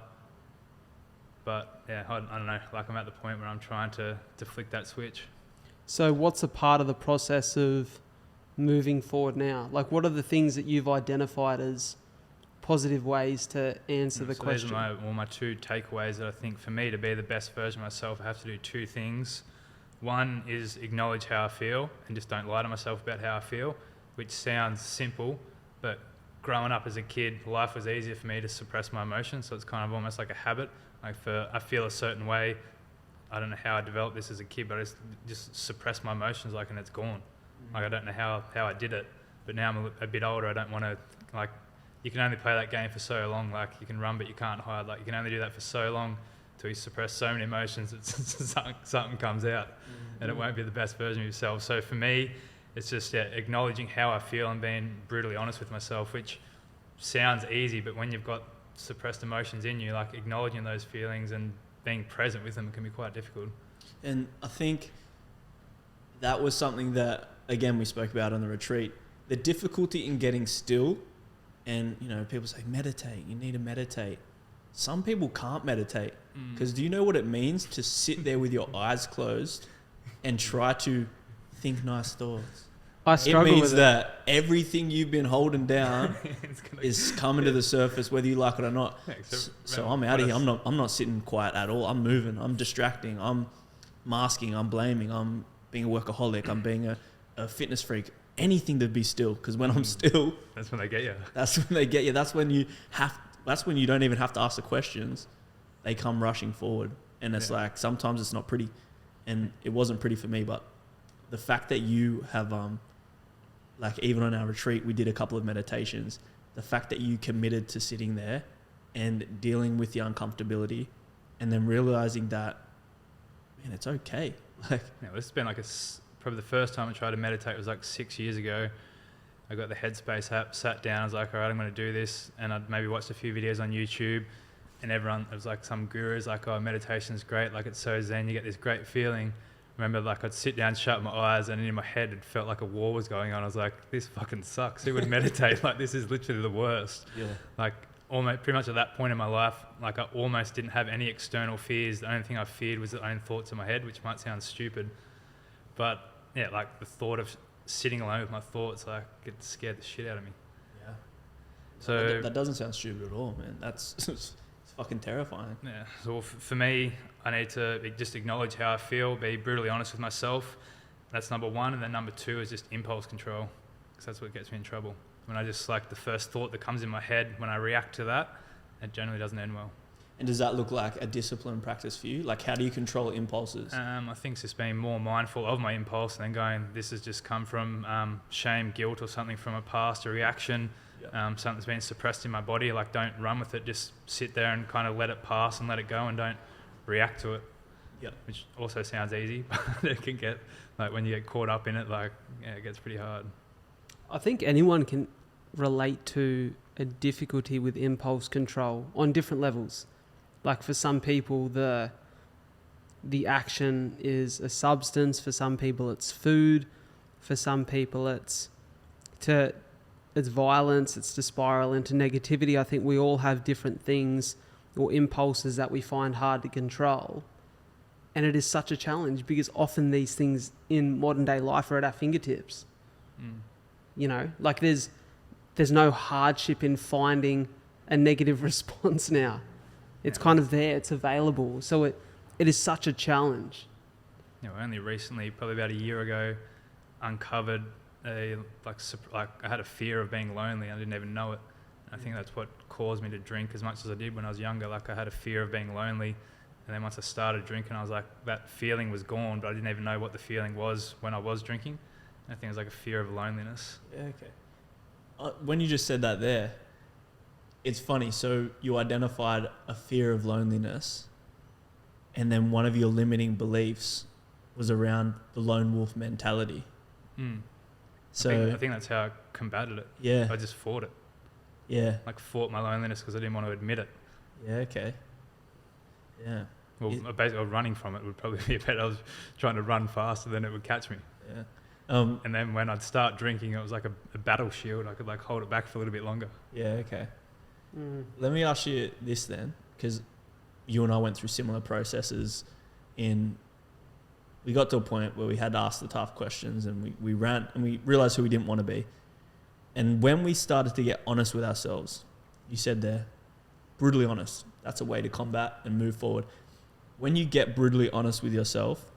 But yeah, I don't know. Like I'm at the point where I'm trying to flick that switch. So what's a part of the process of moving forward now? Like, what are the things that you've identified as positive ways to answer the question? These are my 2 takeaways that I think for me to be the best version of myself, I have to do 2 things. One is acknowledge how I feel and just don't lie to myself about how I feel, which sounds simple, but growing up as a kid, life was easier for me to suppress my emotions. So it's kind of almost like a habit. Like I feel a certain way. I don't know how I developed this as a kid, but I just suppress my emotions and it's gone. Like I don't know how I did it, but now I'm a bit older. I don't want to, like, you can only play that game for so long. Like you can run, but you can't hide. Like you can only do that for so long till you suppress so many emotions that something comes out, and it won't be the best version of yourself. So for me, it's just acknowledging how I feel and being brutally honest with myself, which sounds easy, but when you've got suppressed emotions in you, like acknowledging those feelings and being present with them can be quite difficult. And I think that was something that, again, we spoke about on the retreat. The difficulty in getting still, and people say meditate, you need to meditate. Some people can't meditate because do you know what it means to sit there with your eyes closed and try to think nice thoughts? I struggle it means with it. that everything you've been holding down is coming to the surface, whether you like it or not. So I'm out of here. I'm not sitting quiet at all. I'm moving. I'm distracting. I'm masking. I'm blaming. I'm being a workaholic. I'm being a fitness freak. Anything to be still, because when I'm still, that's when they get you. That's when they get you. That's when you don't even have to ask the questions. They come rushing forward, and it's like sometimes it's not pretty, and it wasn't pretty for me. But the fact that you have like even on our retreat, we did a couple of meditations. The fact that you committed to sitting there and dealing with the uncomfortability and then realizing that, man, it's okay. Like, this has been like probably the first time I tried to meditate was like 6 years ago. I got the Headspace app, sat down, I was like, all right, I'm going to do this. And I'd maybe watched a few videos on YouTube, and everyone, it was like some gurus like, oh, meditation's great. Like it's so zen, you get this great feeling. Remember, like I'd sit down, shut my eyes, and in my head it felt like a war was going on. I was like, this fucking sucks. Who would meditate? Like this is literally the worst. Yeah. Like almost pretty much at that point in my life, like I almost didn't have any external fears. The only thing I feared was the own thoughts in my head, which might sound stupid. But yeah, like the thought of sitting alone with my thoughts, like it scared the shit out of me. Yeah. So that doesn't sound stupid at all, man. That's it's fucking terrifying. Yeah. So for me, I need to just acknowledge how I feel, be brutally honest with myself. That's number one. And then number two is just impulse control, because that's what gets me in trouble. When I just like the first thought that comes in my head, when I react to that, it generally doesn't end well. And does that look like a discipline practice for you? Like how do you control impulses? I think it's just being more mindful of my impulse and then going, this has just come from shame, guilt, or something from a past, a reaction, something that's been suppressed in my body. Like don't run with it, just sit there and kind of let it pass and let it go and don't react to it. Yep. Which also sounds easy, but it can get, like when you get caught up in it, like it gets pretty hard. I think anyone can relate to a difficulty with impulse control on different levels. Like for some people, the action is a substance. For some people, it's food. For some people, it's violence. It's to spiral into negativity. I think we all have different things or impulses that we find hard to control. And it is such a challenge because often these things in modern day life are at our fingertips. You know, like there's no hardship in finding a negative response now. It's kind of there, it's available. So it is such a challenge. You know, only recently, probably about a year ago, uncovered I had a fear of being lonely. I didn't even know it. I think that's what caused me to drink as much as I did when I was younger. Like I had a fear of being lonely. And then once I started drinking, I was like, that feeling was gone, but I didn't even know what the feeling was when I was drinking. I think it was like a fear of loneliness. Yeah, okay. When you just said that there, it's funny. So you identified a fear of loneliness, and then one of your limiting beliefs was around the lone wolf mentality. So I think that's how I combated it. Yeah. I just fought it. Yeah. Like fought my loneliness because I didn't want to admit it. Yeah, okay. Yeah. Well, basically running from it would probably be better. I was trying to run faster than it would catch me. Yeah. And then when I'd start drinking, it was like a battle shield. I could like hold it back for a little bit longer. Yeah, okay. Let me ask you this then, because you and I went through similar processes we got to a point where we had to ask the tough questions, and we ran, and we realized who we didn't want to be. And when we started to get honest with ourselves, you said there, brutally honest, that's a way to combat and move forward. When you get brutally honest with yourself,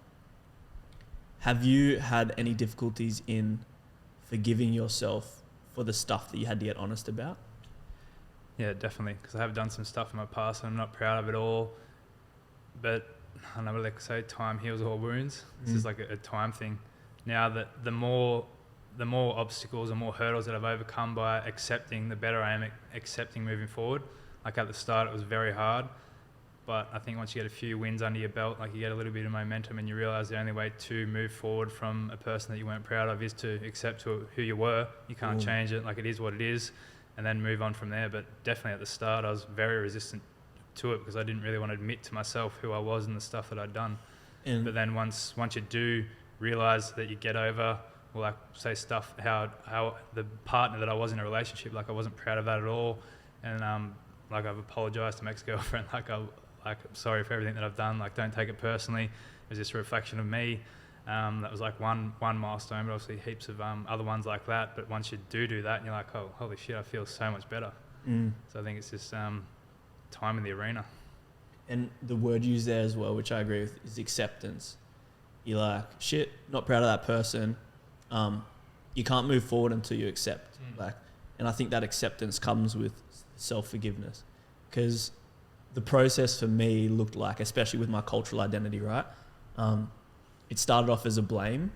have you had any difficulties in forgiving yourself for the stuff that you had to get honest about? Yeah, definitely, because I have done some stuff in my past and I'm not proud of it all. But I know, like I say, time heals all wounds. This is like a time thing. Now that the more obstacles and more hurdles that I've overcome by accepting, the better I am at accepting moving forward. Like at the start, it was very hard. But I think once you get a few wins under your belt, like you get a little bit of momentum and you realize the only way to move forward from a person that you weren't proud of is to accept who you were. You can't change it. Like it is what it is, and then move on from there. But definitely at the start, I was very resistant to it because I didn't really want to admit to myself who I was and the stuff that I'd done. But then once you do realize that you get over, well, like say stuff, how the partner that I was in a relationship, like I wasn't proud of that at all. And like I've apologized to my ex-girlfriend, I'm sorry for everything that I've done. Like, don't take it personally. It was just a reflection of me. That was like one milestone, but obviously heaps of other ones like that. But once you do that, and you're like, oh, holy shit, I feel so much better. So I think it's just time in the arena. And the word used there as well, which I agree with, is acceptance. You're like, shit, not proud of that person. You can't move forward until you accept. And I think that acceptance comes with self-forgiveness, because the process for me looked like, especially with my cultural identity, right? It started off as a blame.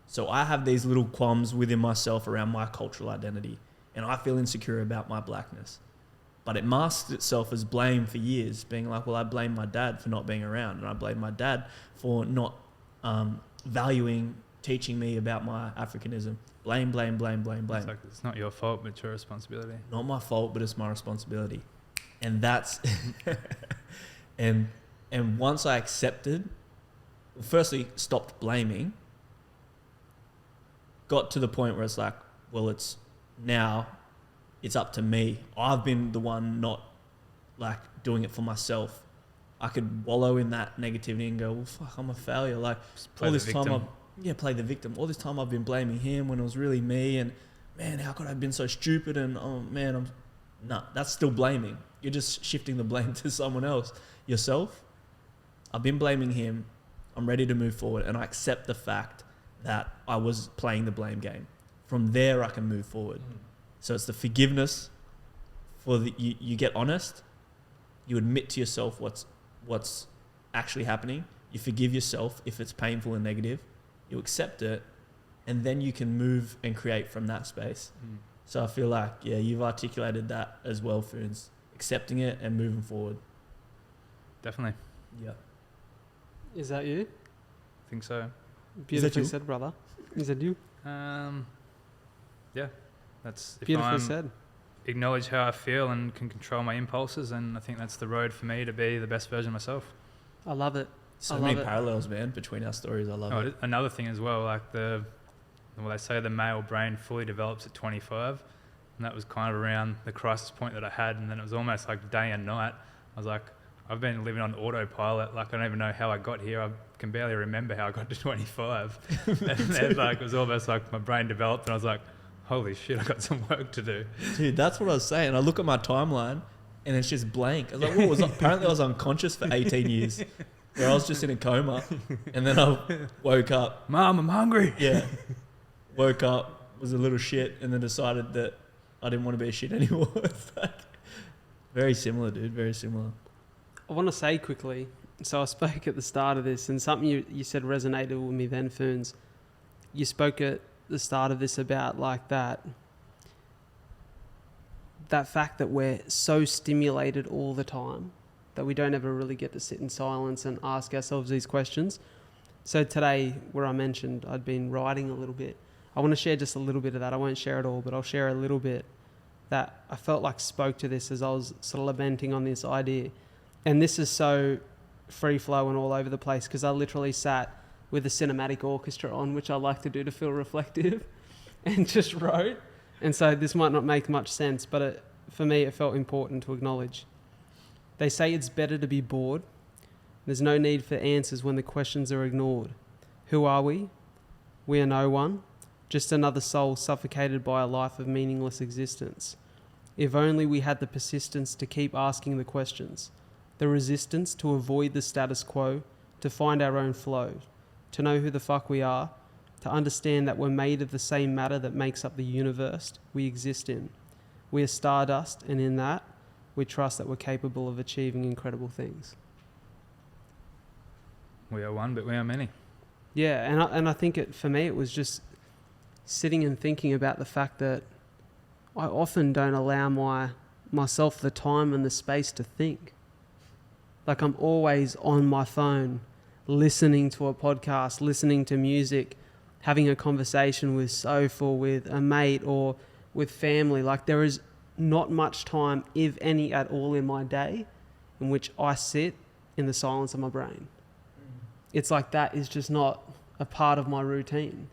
So I have these little qualms within myself around my cultural identity, and I feel insecure about my blackness. But it masked itself as blame for years, being like, well, I blame my dad for not being around, and I blame my dad for not teaching me about my Africanism. Blame. It's like, it's not your fault, but it's your responsibility. Not my fault, but it's my responsibility. And that's and once I accepted, firstly stopped blaming, got to the point where it's like, well, it's up to me. I've been the one not like doing it for myself. I could wallow in that negativity and go, well, fuck, I'm a failure. Like all this time play the victim. All this time I've been blaming him when it was really me, and man, how could I have been so stupid? And oh man, that's still blaming. You're just shifting the blame to someone else. Yourself, I've been blaming him. I'm ready to move forward, and I accept the fact that I was playing the blame game. From there, I can move forward. So it's the forgiveness you get honest. You admit to yourself what's actually happening. You forgive yourself if it's painful and negative. You accept it, and then you can move and create from that space. So I feel like, yeah, you've articulated that as well, Phoons. Accepting it and moving forward. Definitely. Yeah. Is that you? I think so. Beautifully said, brother. Is that you? Yeah. That's beautifully said. Acknowledge how I feel and can control my impulses, and I think that's the road for me to be the best version of myself. I love it. So many parallels, man, between our stories. I love it. Another thing as well, like they say the male brain fully develops at 25, and that was kind of around the crisis point that I had, and then it was almost like day and night. I was like, I've been living on autopilot. Like, I don't even know how I got here. I can barely remember how I got to 25. And then, like, it was almost like my brain developed, and I was like, holy shit, I got some work to do. Dude, that's what I was saying. I look at my timeline, and it's just blank. I was like, apparently I was unconscious for 18 years. Where I was just in a coma, and then I woke up. Mom, I'm hungry. Yeah. Woke up, was a little shit, and then decided that I didn't want to be a shit anymore. It's like, very similar, dude. Very similar. I want to say quickly, so I spoke at the start of this, and something you said resonated with me then, Phoons. You spoke at the start of this about like that fact that we're so stimulated all the time that we don't ever really get to sit in silence and ask ourselves these questions. So today, where I mentioned I'd been writing a little bit, I want to share just a little bit of that. I won't share it all, but I'll share a little bit that I felt like spoke to this as I was sort of lamenting on this idea. And this is so free flow and all over the place, because I literally sat with a cinematic orchestra on, which I like to do to feel reflective, and just wrote. And so this might not make much sense, but for me, it felt important to acknowledge. They say it's better to be bored. There's no need for answers when the questions are ignored. Who are we? We are no one, just another soul suffocated by a life of meaningless existence. If only we had the persistence to keep asking the questions, the resistance to avoid the status quo, to find our own flow, to know who the fuck we are, to understand that we're made of the same matter that makes up the universe we exist in. We are stardust, and in that, we trust that we're capable of achieving incredible things. We are one, but we are many. Yeah, and I think for me, it was just sitting and thinking about the fact that I often don't allow myself the time and the space to think. Like, I'm always on my phone, listening to a podcast, listening to music, having a conversation with Soph or with a mate or with family. Like, there is not much time, if any at all, in my day in which I sit in the silence of my brain. It's like that is just not a part of my routine.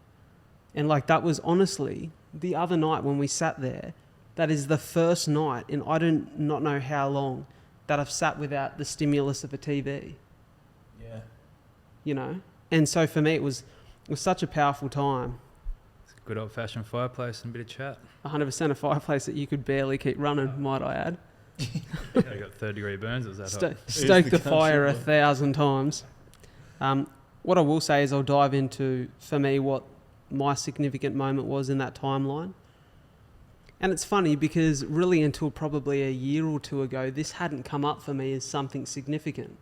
And like, that was honestly the other night when we sat there, that is the first night in I do not know how long that I've sat without the stimulus of a TV. Yeah. You know? And so for me, it was such a powerful time. It's a good old-fashioned fireplace and a bit of chat. 100% a fireplace that you could barely keep running, might I add. Yeah, you got 30-degree burns. It was that hot. Stoked the fire 1,000 times. What I will say is I'll dive into, for me, what my significant moment was in that timeline. And it's funny because really until probably a year or two ago, this hadn't come up for me as something significant.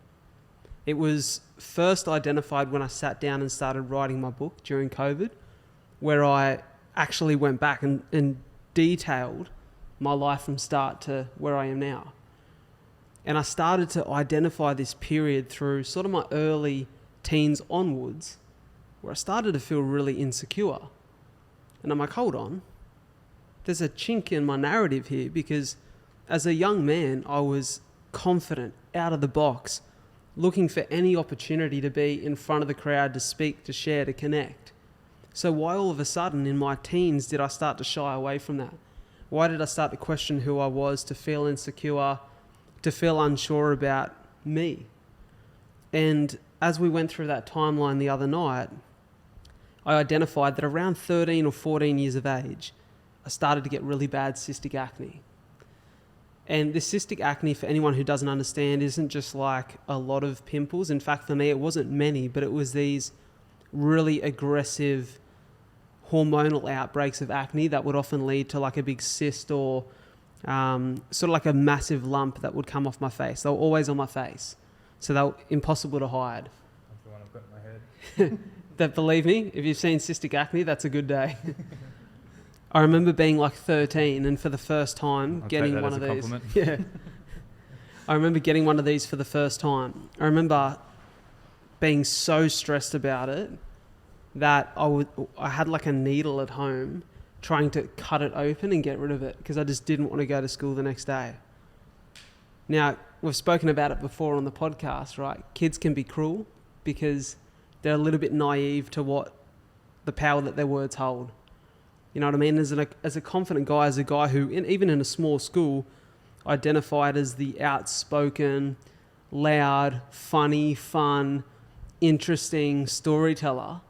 It was first identified when I sat down and started writing my book during COVID, where I actually went back and detailed my life from start to where I am now. And I started to identify this period through sort of my early teens onwards, where I started to feel really insecure. And I'm like, hold on, there's a chink in my narrative here, because as a young man, I was confident, out of the box, looking for any opportunity to be in front of the crowd, to speak, to share, to connect. So why all of a sudden in my teens did I start to shy away from that? Why did I start to question who I was, to feel insecure, to feel unsure about me? And as we went through that timeline the other night, I identified that around 13 or 14 years of age, I started to get really bad cystic acne. And this cystic acne, for anyone who doesn't understand, isn't just like a lot of pimples. In fact, for me, it wasn't many, but it was these really aggressive hormonal outbreaks of acne that would often lead to like a big cyst or sort of like a massive lump that would come off my face. They were always on my face, so they were impossible to hide. That's the one I've got in my head. That, believe me, if you've seen cystic acne, that's a good day. I remember being like 13 and for the first time getting one of these. Yeah. I remember getting one of these for the first time. I remember being so stressed about it that I had like a needle at home trying to cut it open and get rid of it because I just didn't want to go to school the next day. Now, we've spoken about it before on the podcast, right? Kids can be cruel because they're a little bit naive to what the power that their words hold. You know what I mean? As a confident guy, as a guy who, even in a small school, identified as the outspoken, loud, funny, fun, interesting storyteller,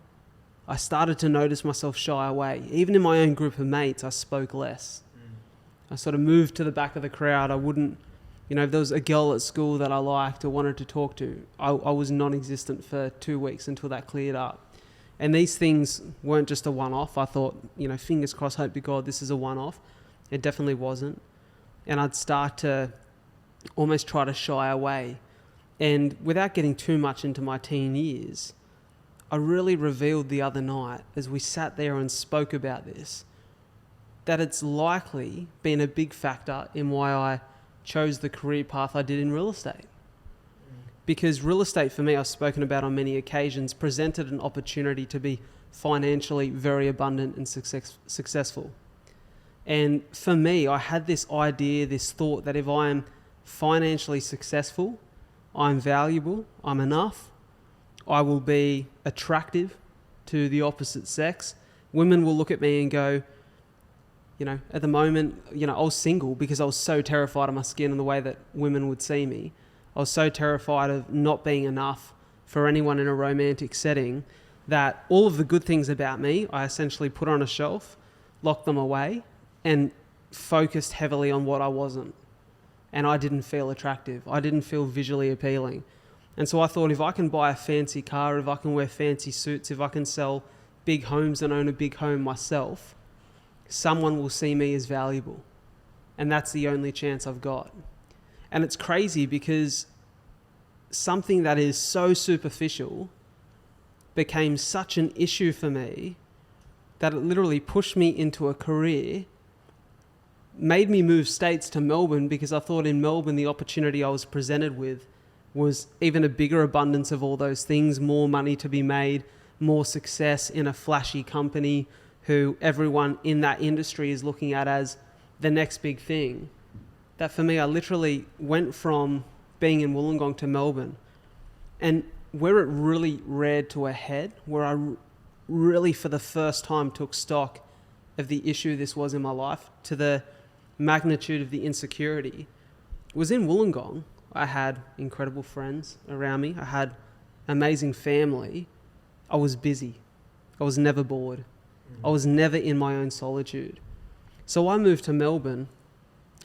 I started to notice myself shy away. Even in my own group of mates, I spoke less. I sort of moved to the back of the crowd. I wouldn't, if there was a girl at school that I liked or wanted to talk to, I was non-existent for 2 weeks until that cleared up. And these things weren't just a one-off. I thought, fingers crossed, hope to God this is a one-off. It definitely wasn't. And I'd start to almost try to shy away. And without getting too much into my teen years, I really revealed the other night as we sat there and spoke about this, that it's likely been a big factor in why I chose the career path I did in real estate. Because real estate, for me, I've spoken about on many occasions, presented an opportunity to be financially very abundant and successful. And for me, I had this idea, this thought that if I am financially successful, I'm valuable, I'm enough, I will be attractive to the opposite sex. Women will look at me and go, at the moment, I was single because I was so terrified of my skin and the way that women would see me. I was so terrified of not being enough for anyone in a romantic setting that all of the good things about me, I essentially put on a shelf, locked them away, and focused heavily on what I wasn't. And I didn't feel attractive. I didn't feel visually appealing. And so I thought, if I can buy a fancy car, if I can wear fancy suits, if I can sell big homes and own a big home myself, someone will see me as valuable. And that's the only chance I've got. And it's crazy because something that is so superficial became such an issue for me that it literally pushed me into a career, made me move states to Melbourne because I thought in Melbourne the opportunity I was presented with was even a bigger abundance of all those things, more money to be made, more success in a flashy company who everyone in that industry is looking at as the next big thing. That for me, I literally went from being in Wollongong to Melbourne, and where it really reared to a head, where I really for the first time took stock of the issue this was in my life, to the magnitude of the insecurity, was in Wollongong. I had incredible friends around me. I had amazing family. I was busy. I was never bored. I was never in my own solitude. So I moved to Melbourne,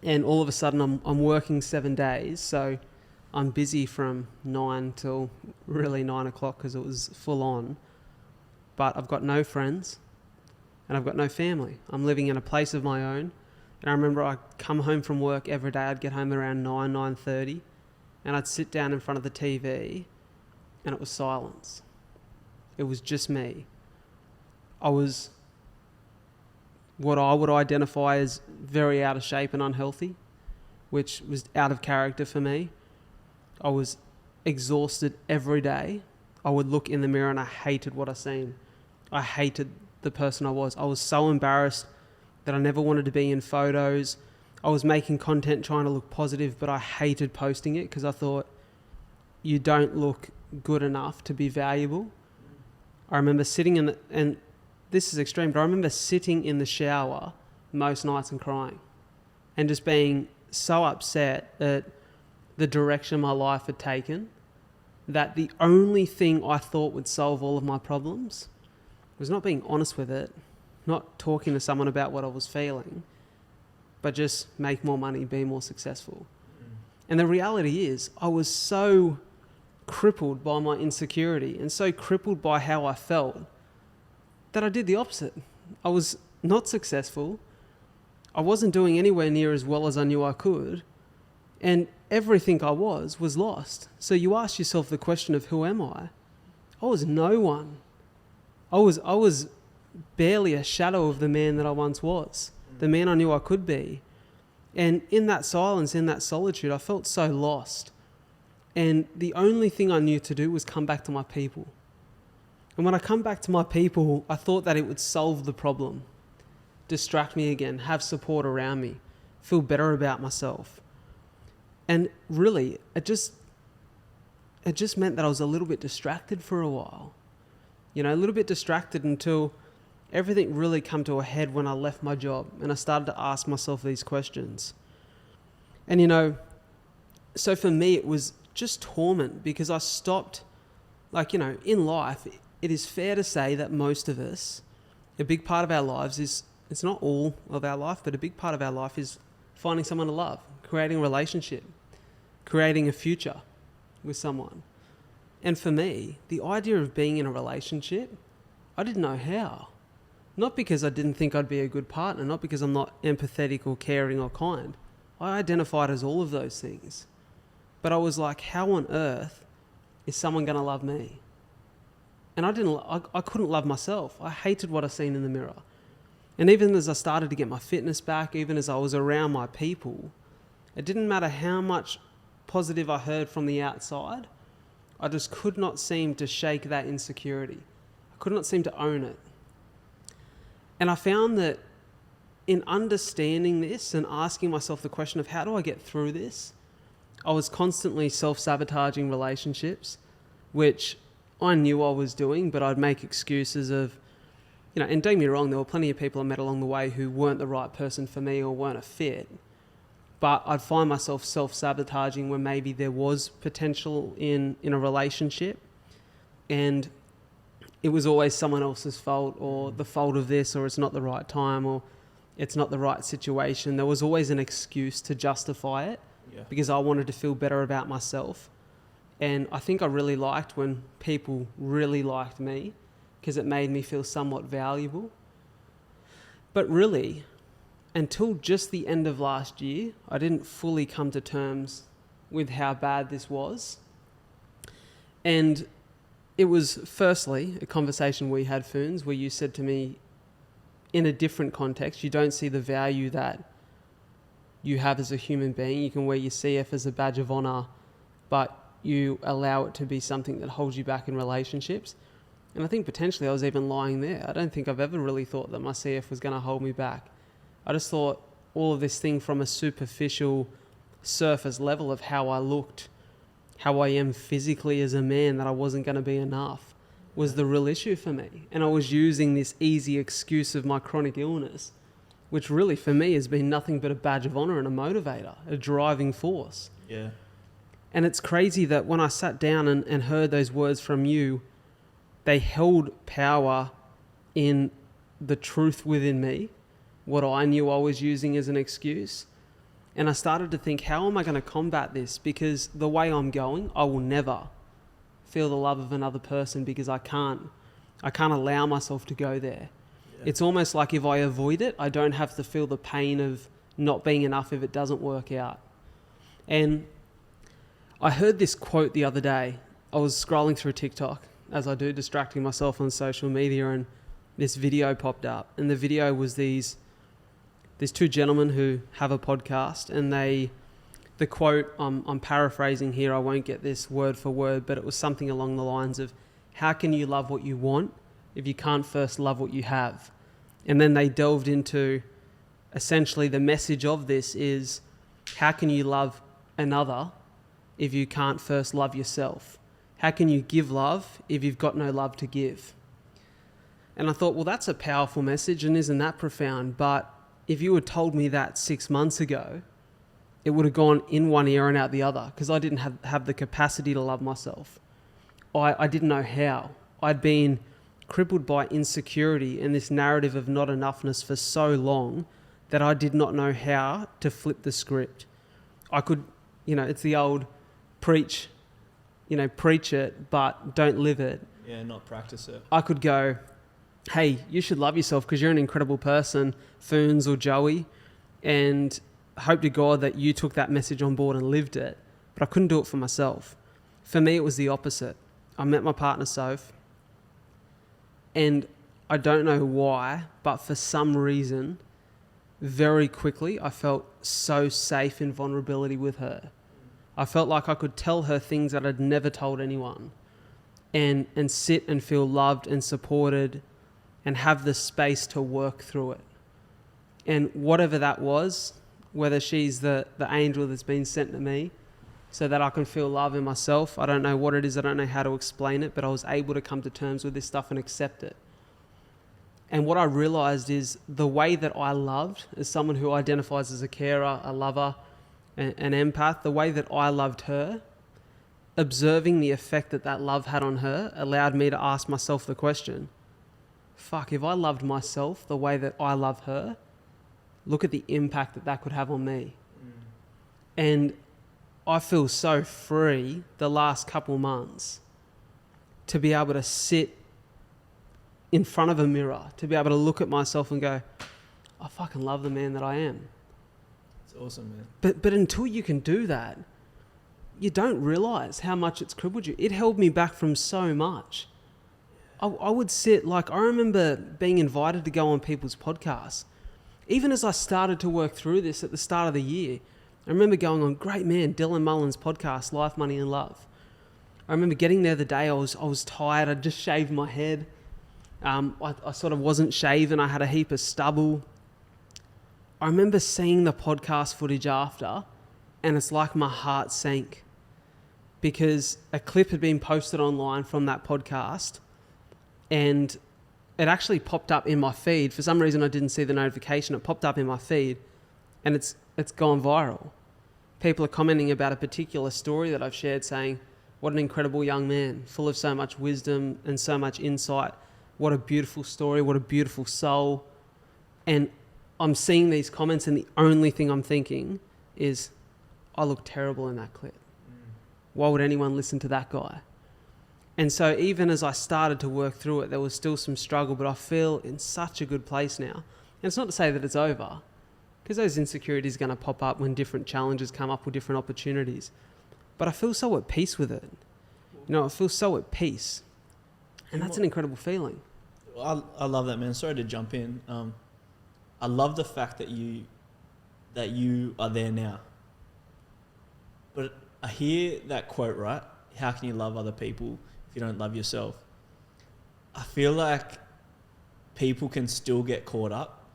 and all of a sudden I'm working 7 days. So I'm busy from 9 till really 9 o'clock because it was full on. But I've got no friends and I've got no family. I'm living in a place of my own. And I remember I'd come home from work every day. I'd get home around 9:30, and I'd sit down in front of the TV, and it was silence. It was just me. I was what I would identify as very out of shape and unhealthy, which was out of character for me. I was exhausted every day. I would look in the mirror and I hated what I seen. I hated the person I was. I was so embarrassed that I never wanted to be in photos. I was making content trying to look positive, but I hated posting it because I thought, you don't look good enough to be valuable. I remember sitting and this is extreme, but I remember sitting in the shower most nights and crying and just being so upset at the direction my life had taken, that the only thing I thought would solve all of my problems was not being honest with it, not talking to someone about what I was feeling, but just make more money, be more successful. And the reality is, I was so crippled by my insecurity and so crippled by how I felt that I did the opposite. I was not successful. I wasn't doing anywhere near as well as I knew I could. And everything I was lost. So you ask yourself the question of, who am I? I was no one. I was barely a shadow of the man that I once was, the man I knew I could be. And in that silence, in that solitude, I felt so lost. And the only thing I knew to do was come back to my people. And when I come back to my people, I thought that it would solve the problem, distract me again, have support around me, feel better about myself. And really, it just meant that I was a little bit distracted for a while. You know, a little bit distracted until everything really come to a head when I left my job and I started to ask myself these questions. And, you know, so for me, it was just torment because I stopped, like, you know, in life, it is fair to say that most of us, a big part of our lives is, it's not all of our life, but a big part of our life is finding someone to love, creating a relationship, creating a future with someone. And for me, the idea of being in a relationship, I didn't know how. Not because I didn't think I'd be a good partner, not because I'm not empathetic or caring or kind. I identified as all of those things. But I was like, how on earth is someone going to love me? And I couldn't love myself. I hated what I seen in the mirror. And even as I started to get my fitness back, even as I was around my people, it didn't matter how much positive I heard from the outside, I just could not seem to shake that insecurity. I could not seem to own it. And I found that in understanding this and asking myself the question of how do I get through this, I was constantly self-sabotaging relationships, which I knew I was doing, but I'd make excuses of, you know, and don't get me wrong, there were plenty of people I met along the way who weren't the right person for me or weren't a fit. but I'd find myself self-sabotaging when maybe there was potential in a relationship, and it was always someone else's fault, or the fault of this, or it's not the right time, or it's not the right situation. There was always an excuse to justify it because I wanted to feel better about myself. And I think I really liked when people really liked me because it made me feel somewhat valuable. But really, until just the end of last year, I didn't fully come to terms with how bad this was. And it was firstly a conversation we had, Phoons, where you said to me, in a different context, you don't see the value that you have as a human being. You can wear your CF as a badge of honor, but you allow it to be something that holds you back in relationships. And I think potentially I was even lying there. I don't think I've ever really thought that my CF was going to hold me back. I just thought all of this thing from a superficial surface level of how I looked, how I am physically as a man, that I wasn't going to be enough, was the real issue for me. And I was using this easy excuse of my chronic illness, which really for me has been nothing but a badge of honor and a motivator, a driving force. Yeah. And it's crazy that when I sat down and heard those words from you, they held power in the truth within me, what I knew I was using as an excuse. And I started to think, how am I going to combat this? Because the way I'm going, I will never feel the love of another person because I can't allow myself to go there. Yeah. It's almost like if I avoid it, I don't have to feel the pain of not being enough if it doesn't work out. And I heard this quote the other day. I was scrolling through TikTok, as I do, distracting myself on social media, and this video popped up. And the video was these two gentlemen who have a podcast, and the quote, I'm paraphrasing here, I won't get this word for word, but it was something along the lines of, how can you love what you want if you can't first love what you have? And then they delved into, essentially the message of this is, how can you love another if you can't first love yourself? How can you give love if you've got no love to give? And I thought, well, that's a powerful message, and isn't that profound? But if you had told me that 6 months ago, it would have gone in one ear and out the other, because I didn't have the capacity to love myself. I didn't know how. I'd been crippled by insecurity and this narrative of not enoughness for so long that I did not know how to flip the script. I could, it's the old preach it, but don't live it. Yeah, not practice it. I could go, hey, you should love yourself because you're an incredible person, Phoons or Joey, and hope to God that you took that message on board and lived it. But I couldn't do it for myself. For me, it was the opposite. I met my partner, Soph, and I don't know why, but for some reason, very quickly, I felt so safe in vulnerability with her. I felt like I could tell her things that I'd never told anyone, and sit and feel loved and supported and have the space to work through it. And whatever that was, whether she's the angel that's been sent to me so that I can feel love in myself, I don't know what it is, I don't know how to explain it, but I was able to come to terms with this stuff and accept it. And what I realized is the way that I loved, as someone who identifies as a carer, a lover, an empath, the way that I loved her, observing the effect that love had on her allowed me to ask myself the question, fuck, if I loved myself the way that I love her, look at the impact that could have on me. And I feel so free the last couple months to be able to sit in front of a mirror, to be able to look at myself and go, I fucking love the man that I am. It's awesome, man. But until you can do that, you don't realize how much it's crippled you. It held me back from so much. I would sit, I remember being invited to go on people's podcasts. Even as I started to work through this at the start of the year, I remember going on, great man, Dylan Mullen's podcast, Life, Money and Love. I remember getting there the day I was tired. I'd just shaved my head. I sort of wasn't shaven. I had a heap of stubble. I remember seeing the podcast footage after, and it's like my heart sank because a clip had been posted online from that podcast, and it actually popped up in my feed. For some reason, I didn't see the notification. It popped up in my feed, and it's gone viral. people are commenting about a particular story that I've shared, saying, what an incredible young man, full of so much wisdom and so much insight. What a beautiful story, what a beautiful soul. And I'm seeing these comments, and the only thing I'm thinking is, I look terrible in that clip. Why would anyone listen to that guy? And so even as I started to work through it, there was still some struggle, but I feel in such a good place now. And it's not to say that it's over, because those insecurities are going to pop up when different challenges come up with different opportunities. But I feel so at peace with it. You know, I feel so at peace. And that's an incredible feeling. I love that, man. Sorry to jump in. I love the fact that you are there now. But I hear that quote, right? How can you love other people if you don't love yourself? I feel like people can still get caught up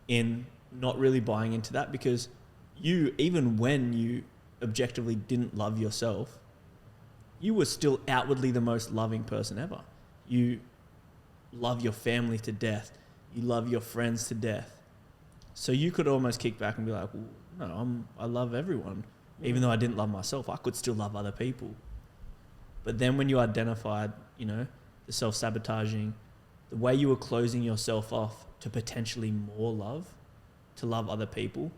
in not really buying into that, because you, even when you objectively didn't love yourself, you were still outwardly the most loving person ever. You love your family to death. You love your friends to death. So you could almost kick back and be like, well, no, I love everyone. Even though I didn't love myself, I could still love other people. But then when you identified, you know, the self-sabotaging, the way you were closing yourself off to potentially more love, to love other people,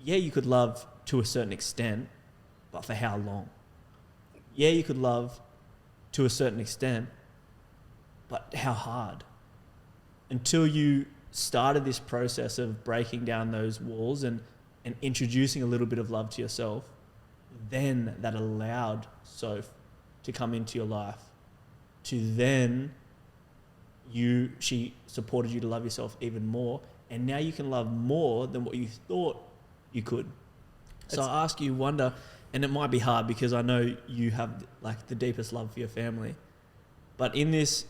yeah, you could love to a certain extent, but for how long? Yeah, you could love to a certain extent, but how hard? Until you started this process of breaking down those walls and introducing a little bit of love to yourself, then that allowed Soph to come into your life, to then she supported you to love yourself even more, and now you can love more than what you thought you could. So I ask you, wonder, and it might be hard because I know you have like the deepest love for your family, but in this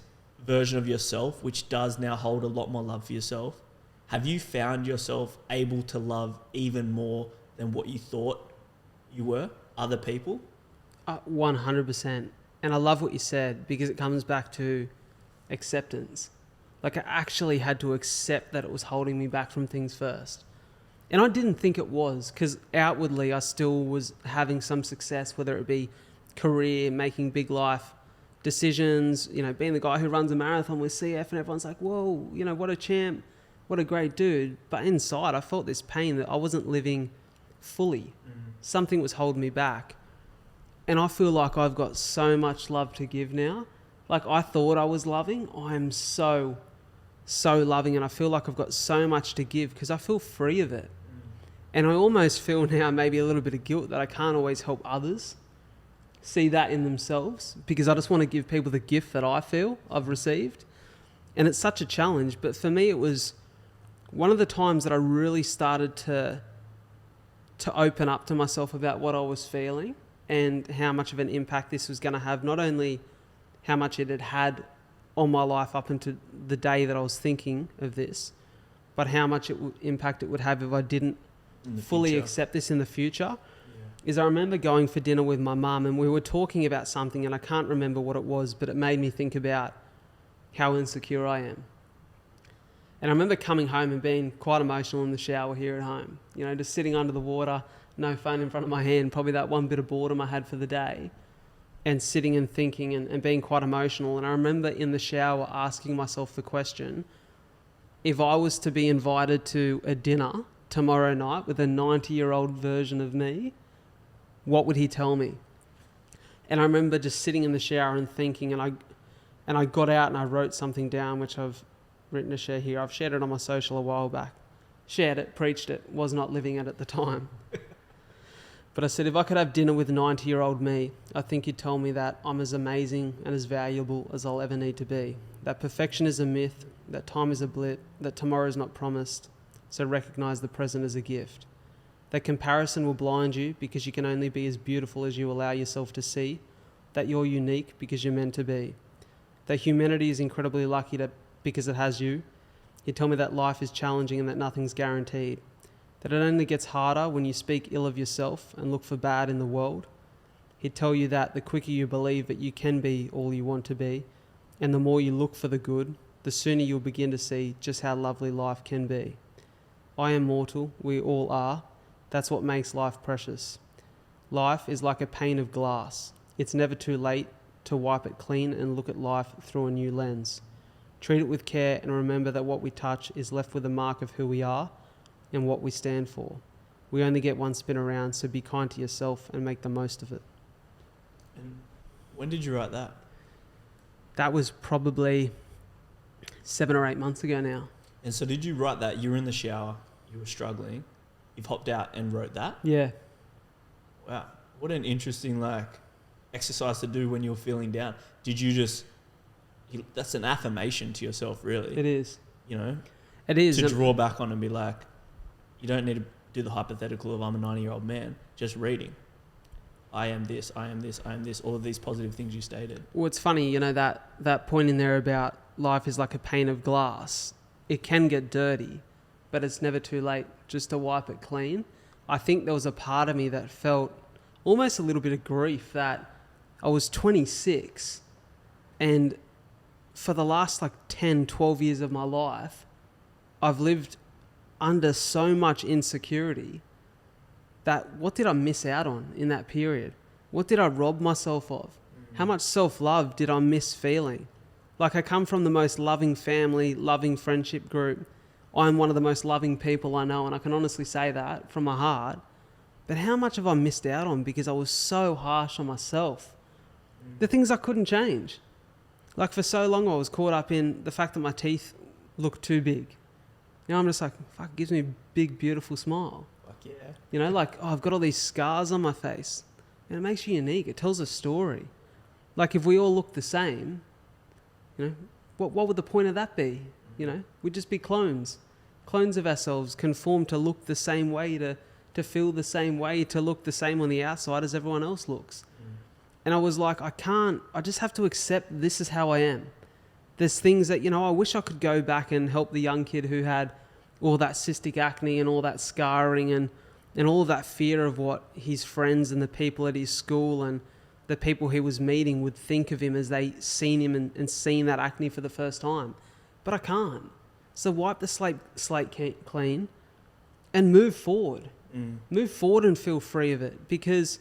version of yourself, which does now hold a lot more love for yourself, have you found yourself able to love even more than what you thought you were, other people? 100%. And I love what you said, because it comes back to acceptance. Like, I actually had to accept that it was holding me back from things first. And I didn't think it was, because outwardly I still was having some success, whether it be career, making big life decisions, you know, being the guy who runs a marathon with CF, and everyone's like, whoa, you know, what a champ, what a great dude. But inside I felt this pain that I wasn't living fully. Something was holding me back. And I feel like I've got so much love to give now. Like, I thought I was loving. I'm so loving, and I feel like I've got so much to give because I feel free of it. And I almost feel now maybe a little bit of guilt that I can't always help others see that in themselves, because I just want to give people the gift that I feel I've received. And it's such a challenge. But for me, it was one of the times that I really started to open up to myself about what I was feeling and how much of an impact this was going to have, not only how much it had had on my life up until the day that I was thinking of this, but how much impact it would have if I didn't fully accept this in the future. Is I remember going for dinner with my mum, and we were talking about something, and I can't remember what it was, but it made me think about how insecure I am. And I remember coming home and being quite emotional in the shower here at home, you know, just sitting under the water, no phone in front of my hand, probably that one bit of boredom I had for the day, and sitting and thinking and being quite emotional. And I remember in the shower asking myself the question, if I was to be invited to a dinner tomorrow night with a 90-year-old version of me, what would he tell me? And I remember just sitting in the shower and thinking, and I got out and I wrote something down, which I've written to share here. I've shared it on my social a while back. Shared it, preached it, was not living it at the time. But I said, if I could have dinner with 90-year-old me, I think you'd tell me that I'm as amazing and as valuable as I'll ever need to be. That perfection is a myth, that time is a blip, that tomorrow is not promised. So recognize the present as a gift. That comparison will blind you because you can only be as beautiful as you allow yourself to see. That you're unique because you're meant to be. That humanity is incredibly lucky because it has you. He'd tell me that life is challenging and that nothing's guaranteed. That it only gets harder when you speak ill of yourself and look for bad in the world. He'd tell you that the quicker you believe that you can be all you want to be, and the more you look for the good, the sooner you'll begin to see just how lovely life can be. I am mortal, we all are, That's what makes life precious. Life is like a pane of glass. It's never too late to wipe it clean and look at life through a new lens. Treat it with care and remember that what we touch is left with a mark of who we are and what we stand for. We only get one spin around, so be kind to yourself and make the most of it. And when did you write that? That was probably 7 or 8 months ago now. And so did you write that? You were in the shower, you were struggling, you've hopped out and wrote that? Yeah. Wow. What an interesting exercise to do when you're feeling down. Did you just... that's an affirmation to yourself, really. It is. You know? It is. To draw back on and be like, you don't need to do the hypothetical of I'm a 90-year-old man. Just reading. I am this, I am this, I am this. All of these positive things you stated. Well, it's funny, you know, that point in there about life is like a pane of glass. It can get dirty, but it's never too late just to wipe it clean. I think there was a part of me that felt almost a little bit of grief that I was 26 and for the last 10, 12 years of my life, I've lived under so much insecurity that what did I miss out on in that period? What did I rob myself of? How much self-love did I miss feeling? I come from the most loving family, loving friendship group. I'm one of the most loving people I know, and I can honestly say that from my heart. But how much have I missed out on because I was so harsh on myself? The things I couldn't change. For so long I was caught up in the fact that my teeth looked too big. Now I'm just fuck, it gives me a big, beautiful smile. Fuck yeah. You know, I've got all these scars on my face. And it makes you unique. It tells a story. If we all look the same, you know, what would the point of that be? You know, we'd just be clones of ourselves, conformed to look the same way, to feel the same way, to look the same on the outside as everyone else looks. And I was like, I just have to accept this is how I am. There's things that, I wish I could go back and help the young kid who had all that cystic acne and all that scarring and all of that fear of what his friends and the people at his school and the people he was meeting would think of him as they seen him and seen that acne for the first time. But I can't. So wipe the slate clean and move forward. Move forward and feel free of it, because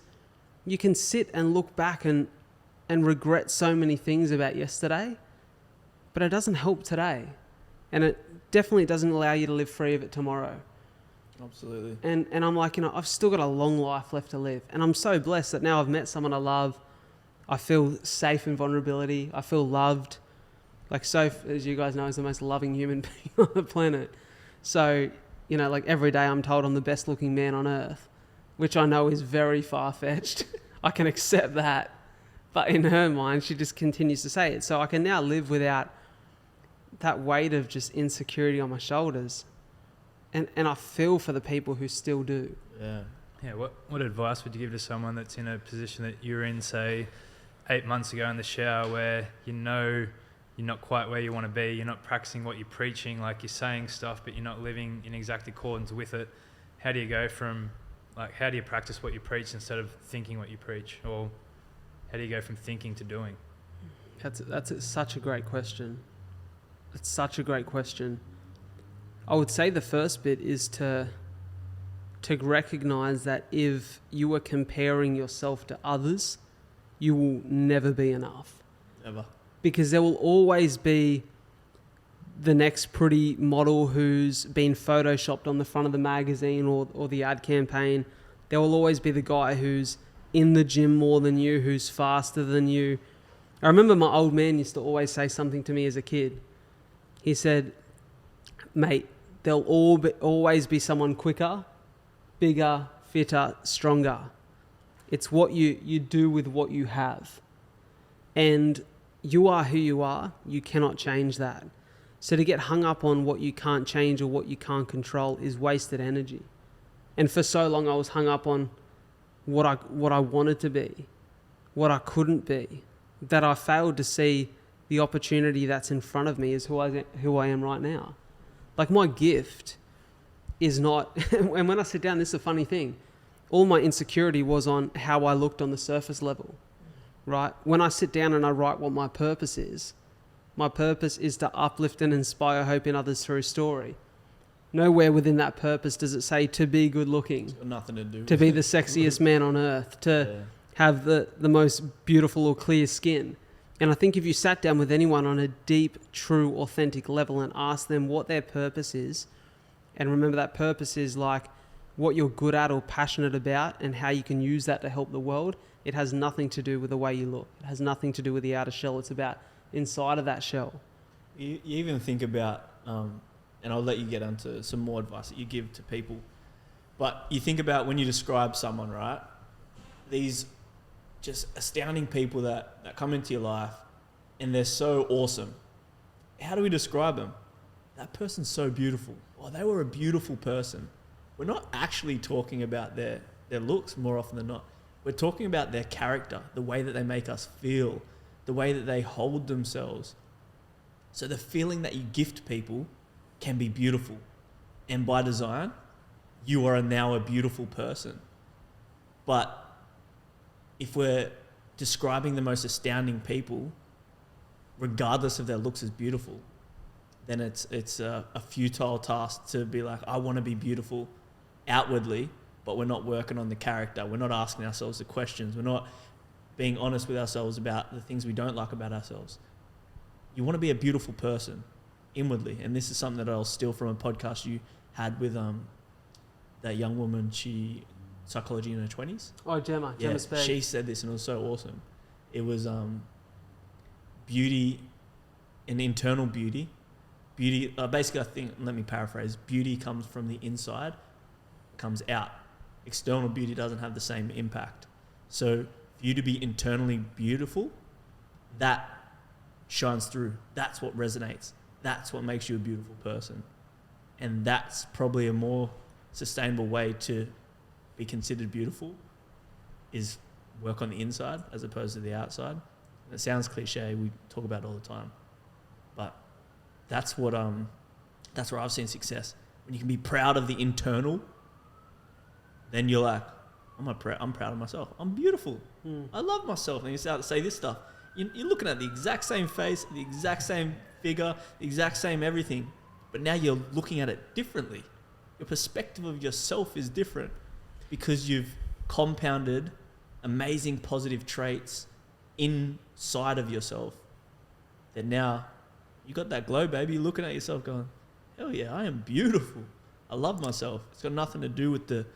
you can sit and look back and regret so many things about yesterday, but it doesn't help today. And it definitely doesn't allow you to live free of it tomorrow. Absolutely. And I'm I've still got a long life left to live. And I'm so blessed that now I've met someone I love. I feel safe in vulnerability. I feel loved. Soph, as you guys know, is the most loving human being on the planet. So, every day I'm told I'm the best looking man on earth, which I know is very far-fetched. I can accept that. But in her mind, she just continues to say it. So I can now live without that weight of just insecurity on my shoulders. And I feel for the people who still do. Yeah. Yeah. What advice would you give to someone that's in a position that you're in, say, 8 months ago in the shower, where you're not quite where you want to be, you're not practicing what you're preaching, you're saying stuff, but you're not living in exact accordance with it? How do you go from, how do you practice what you preach instead of thinking what you preach? Or how do you go from thinking to doing? That's such a great question. It's such a great question. I would say the first bit is to recognize that if you are comparing yourself to others, you will never be enough. Never. Because there will always be the next pretty model who's been photoshopped on the front of the magazine or the ad campaign. There will always be the guy who's in the gym more than you, who's faster than you. I remember my old man used to always say something to me as a kid. He said, mate, there'll always be someone quicker, bigger, fitter, stronger. It's what you do with what you have. And you are who you are. You cannot change that. So to get hung up on what you can't change or what you can't control is wasted energy. And for so long I was hung up on what I wanted to be, what I couldn't be, that I failed to see the opportunity that's in front of me is who I am right now. My gift is not, and when I sit down, this is a funny thing. All my insecurity was on how I looked on the surface level, right? When I sit down and I write what my purpose is to uplift and inspire hope in others through story. Nowhere within that purpose does it say to be good looking, It's got nothing to do to with be the sexiest man on earth, to have the most beautiful or clear skin. And I think if you sat down with anyone on a deep, true, authentic level and asked them what their purpose is, and remember that purpose is like what you're good at or passionate about and how you can use that to help the world, it has nothing to do with the way you look. It has nothing to do with the outer shell. It's about inside of that shell. You even think about, and I'll let you get onto some more advice that you give to people, but you think about when you describe someone, right? These just astounding people that come into your life and they're so awesome. How do we describe them? That person's so beautiful. Oh, they were a beautiful person. We're not actually talking about their looks more often than not. We're talking about their character, the way that they make us feel, the way that they hold themselves. So the feeling that you gift people can be beautiful. And by design, you are now a beautiful person. But if we're describing the most astounding people, regardless of their looks as beautiful, then it's a futile task to be like, I want to be beautiful outwardly, but we're not working on the character. We're not asking ourselves the questions. We're not being honest with ourselves about the things we don't like about ourselves. You want to be a beautiful person inwardly. And this is something that I'll steal from a podcast you had with that young woman, psychology in her 20s. Oh, Gemma Speed. She said this and it was so awesome. It was beauty, an internal beauty. Beauty, basically I think, let me paraphrase, beauty comes from the inside, comes out. External beauty doesn't have the same impact. So for you to be internally beautiful, that shines through. That's what resonates. That's what makes you a beautiful person. And that's probably a more sustainable way to be considered beautiful, is work on the inside as opposed to the outside. And it sounds cliche, we talk about it all the time, but that's where I've seen success. When you can be proud of the internal, then you're like, I'm proud of myself. I'm beautiful. I love myself. And you start to say this stuff. You're looking at the exact same face, the exact same figure, the exact same everything, but now you're looking at it differently. Your perspective of yourself is different because you've compounded amazing positive traits inside of yourself. That now you got that glow, baby. You're looking at yourself going, hell yeah, I am beautiful. I love myself. It's got nothing to do with the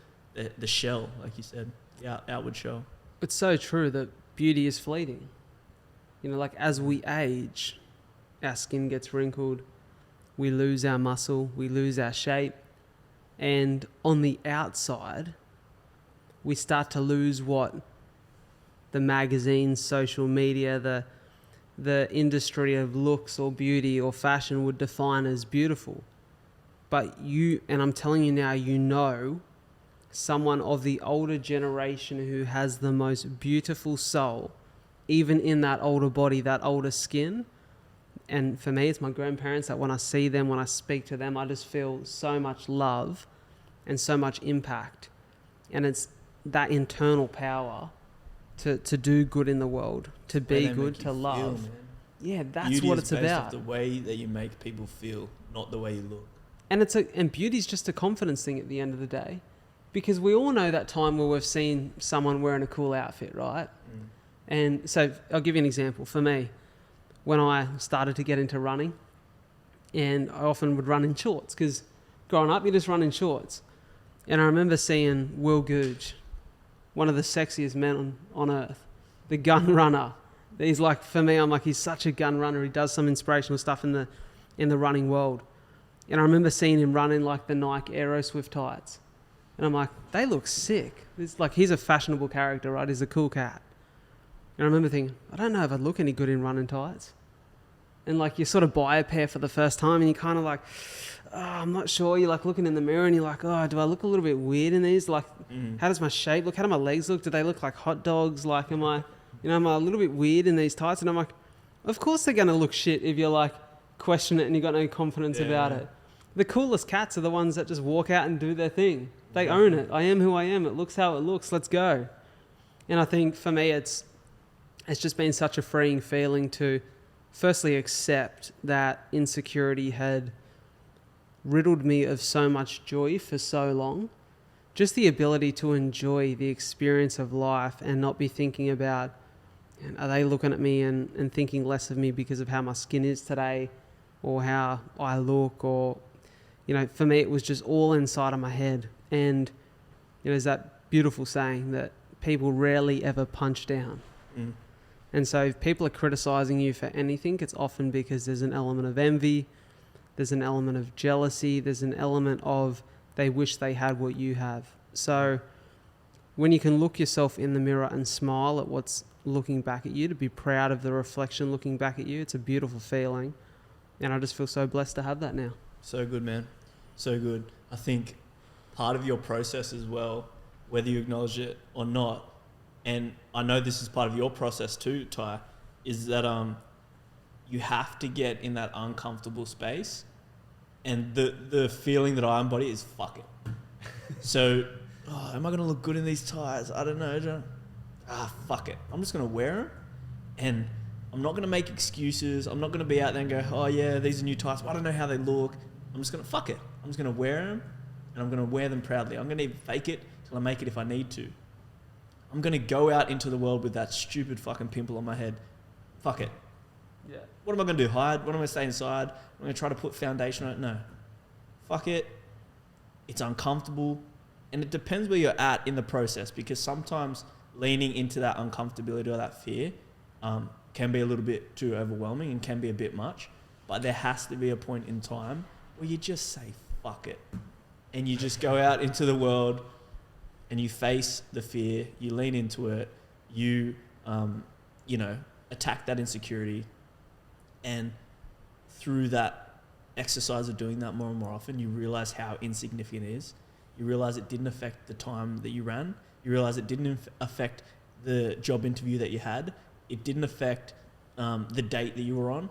shell, like you said, the outward shell. It's so true that beauty is fleeting. You know, like as we age, our skin gets wrinkled, we lose our muscle, we lose our shape, and on the outside, we start to lose what the magazines, social media, the industry of looks or beauty or fashion would define as beautiful. But and I'm telling you now, you know someone of the older generation who has the most beautiful soul, even in that older body, that older skin. And for me, it's my grandparents that when I see them, when I speak to them, I just feel so much love and so much impact. And it's that internal power to do good in the world, to be good, to love. Yeah, that's beauty what is it's based about. off the way that you make people feel, not the way you look. And beauty's just a confidence thing at the end of the day. Because we all know that time where we've seen someone wearing a cool outfit, right? And so I'll give you an example. For me, when I started to get into running, and I often would run in shorts, because growing up, you just run in shorts. And I remember seeing Will Googe, one of the sexiest men on earth, the gun runner. He's like, for me, I'm like, he's such a gun runner. He does some inspirational stuff in the running world. And I remember seeing him running like the Nike Aero Swift tights. And I'm like, they look sick. It's like, he's a fashionable character, right? He's a cool cat. And I remember thinking, I don't know if I'd look any good in running tights. And like, you sort of buy a pair for the first time and you're kind of like, oh, I'm not sure. You're like looking in the mirror and you're like, oh, do I look a little bit weird in these? Like, how does my shape look? How do my legs look? Do they look like hot dogs? Like, am I a little bit weird in these tights? And I'm like, of course they're going to look shit if you're like, question it and you got no confidence about it. The coolest cats are the ones that just walk out and do their thing. They own it. I am who I am. It looks how it looks. Let's go. And I think for me, it's just been such a freeing feeling to firstly accept that insecurity had riddled me of so much joy for so long. Just the ability to enjoy the experience of life and not be thinking about, are they looking at me and thinking less of me because of how my skin is today or how I look, or, for me, it was just all inside of my head. And there's that beautiful saying that people rarely ever punch down. Mm. And so if people are criticizing you for anything, it's often because there's an element of envy, there's an element of jealousy, there's an element of they wish they had what you have. So when you can look yourself in the mirror and smile at what's looking back at you, to be proud of the reflection looking back at you, it's a beautiful feeling. And I just feel so blessed to have that now. So good, man. So good. I think part of your process as well, whether you acknowledge it or not, and I know this is part of your process too, Ty, is that you have to get in that uncomfortable space. And the feeling that I embody is fuck it. So, am I going to look good in these ties? I don't know. Fuck it. I'm just going to wear them. And I'm not going to make excuses. I'm not going to be out there and go, oh yeah, these are new ties. I don't know how they look. I'm just going to fuck it. I'm just going to wear them, and I'm going to wear them proudly. I'm going to fake it till I make it if I need to. I'm going to go out into the world with that stupid fucking pimple on my head. Fuck it. Yeah. What am I going to do? Hide? What am I going to stay inside? I'm going to try to put foundation on it? No. Fuck it. It's uncomfortable. And it depends where you're at in the process, because sometimes leaning into that uncomfortability or that fear can be a little bit too overwhelming and can be a bit much. But there has to be a point in time where you just say, fuck it. And you just go out into the world and you face the fear, you lean into it, you, attack that insecurity. And through that exercise of doing that more and more often, you realize how insignificant it is. You realize it didn't affect the time that you ran. You realize it didn't affect the job interview that you had. It didn't affect the date that you were on.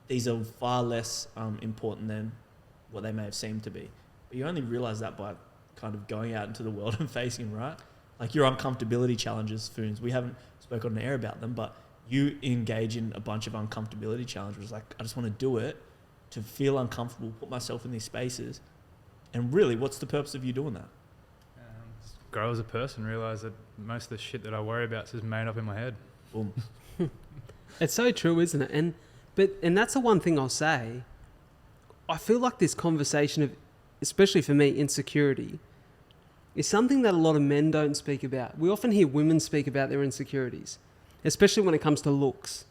These are far less important than what they may have seemed to be. But you only realize that by kind of going out into the world and facing them, right? Like your uncomfortability challenges, Phoons. We haven't spoken on the air about them, but you engage in a bunch of uncomfortability challenges. Like, I just want to do it to feel uncomfortable, put myself in these spaces. And really, what's the purpose of you doing that? Grow as a person, realise that most of the shit that I worry about is just made up in my head. Boom. It's so true, isn't it? And that's the one thing I'll say. I feel like this conversation of, especially for me, insecurity, is something that a lot of men don't speak about. We often hear women speak about their insecurities, especially when it comes to looks.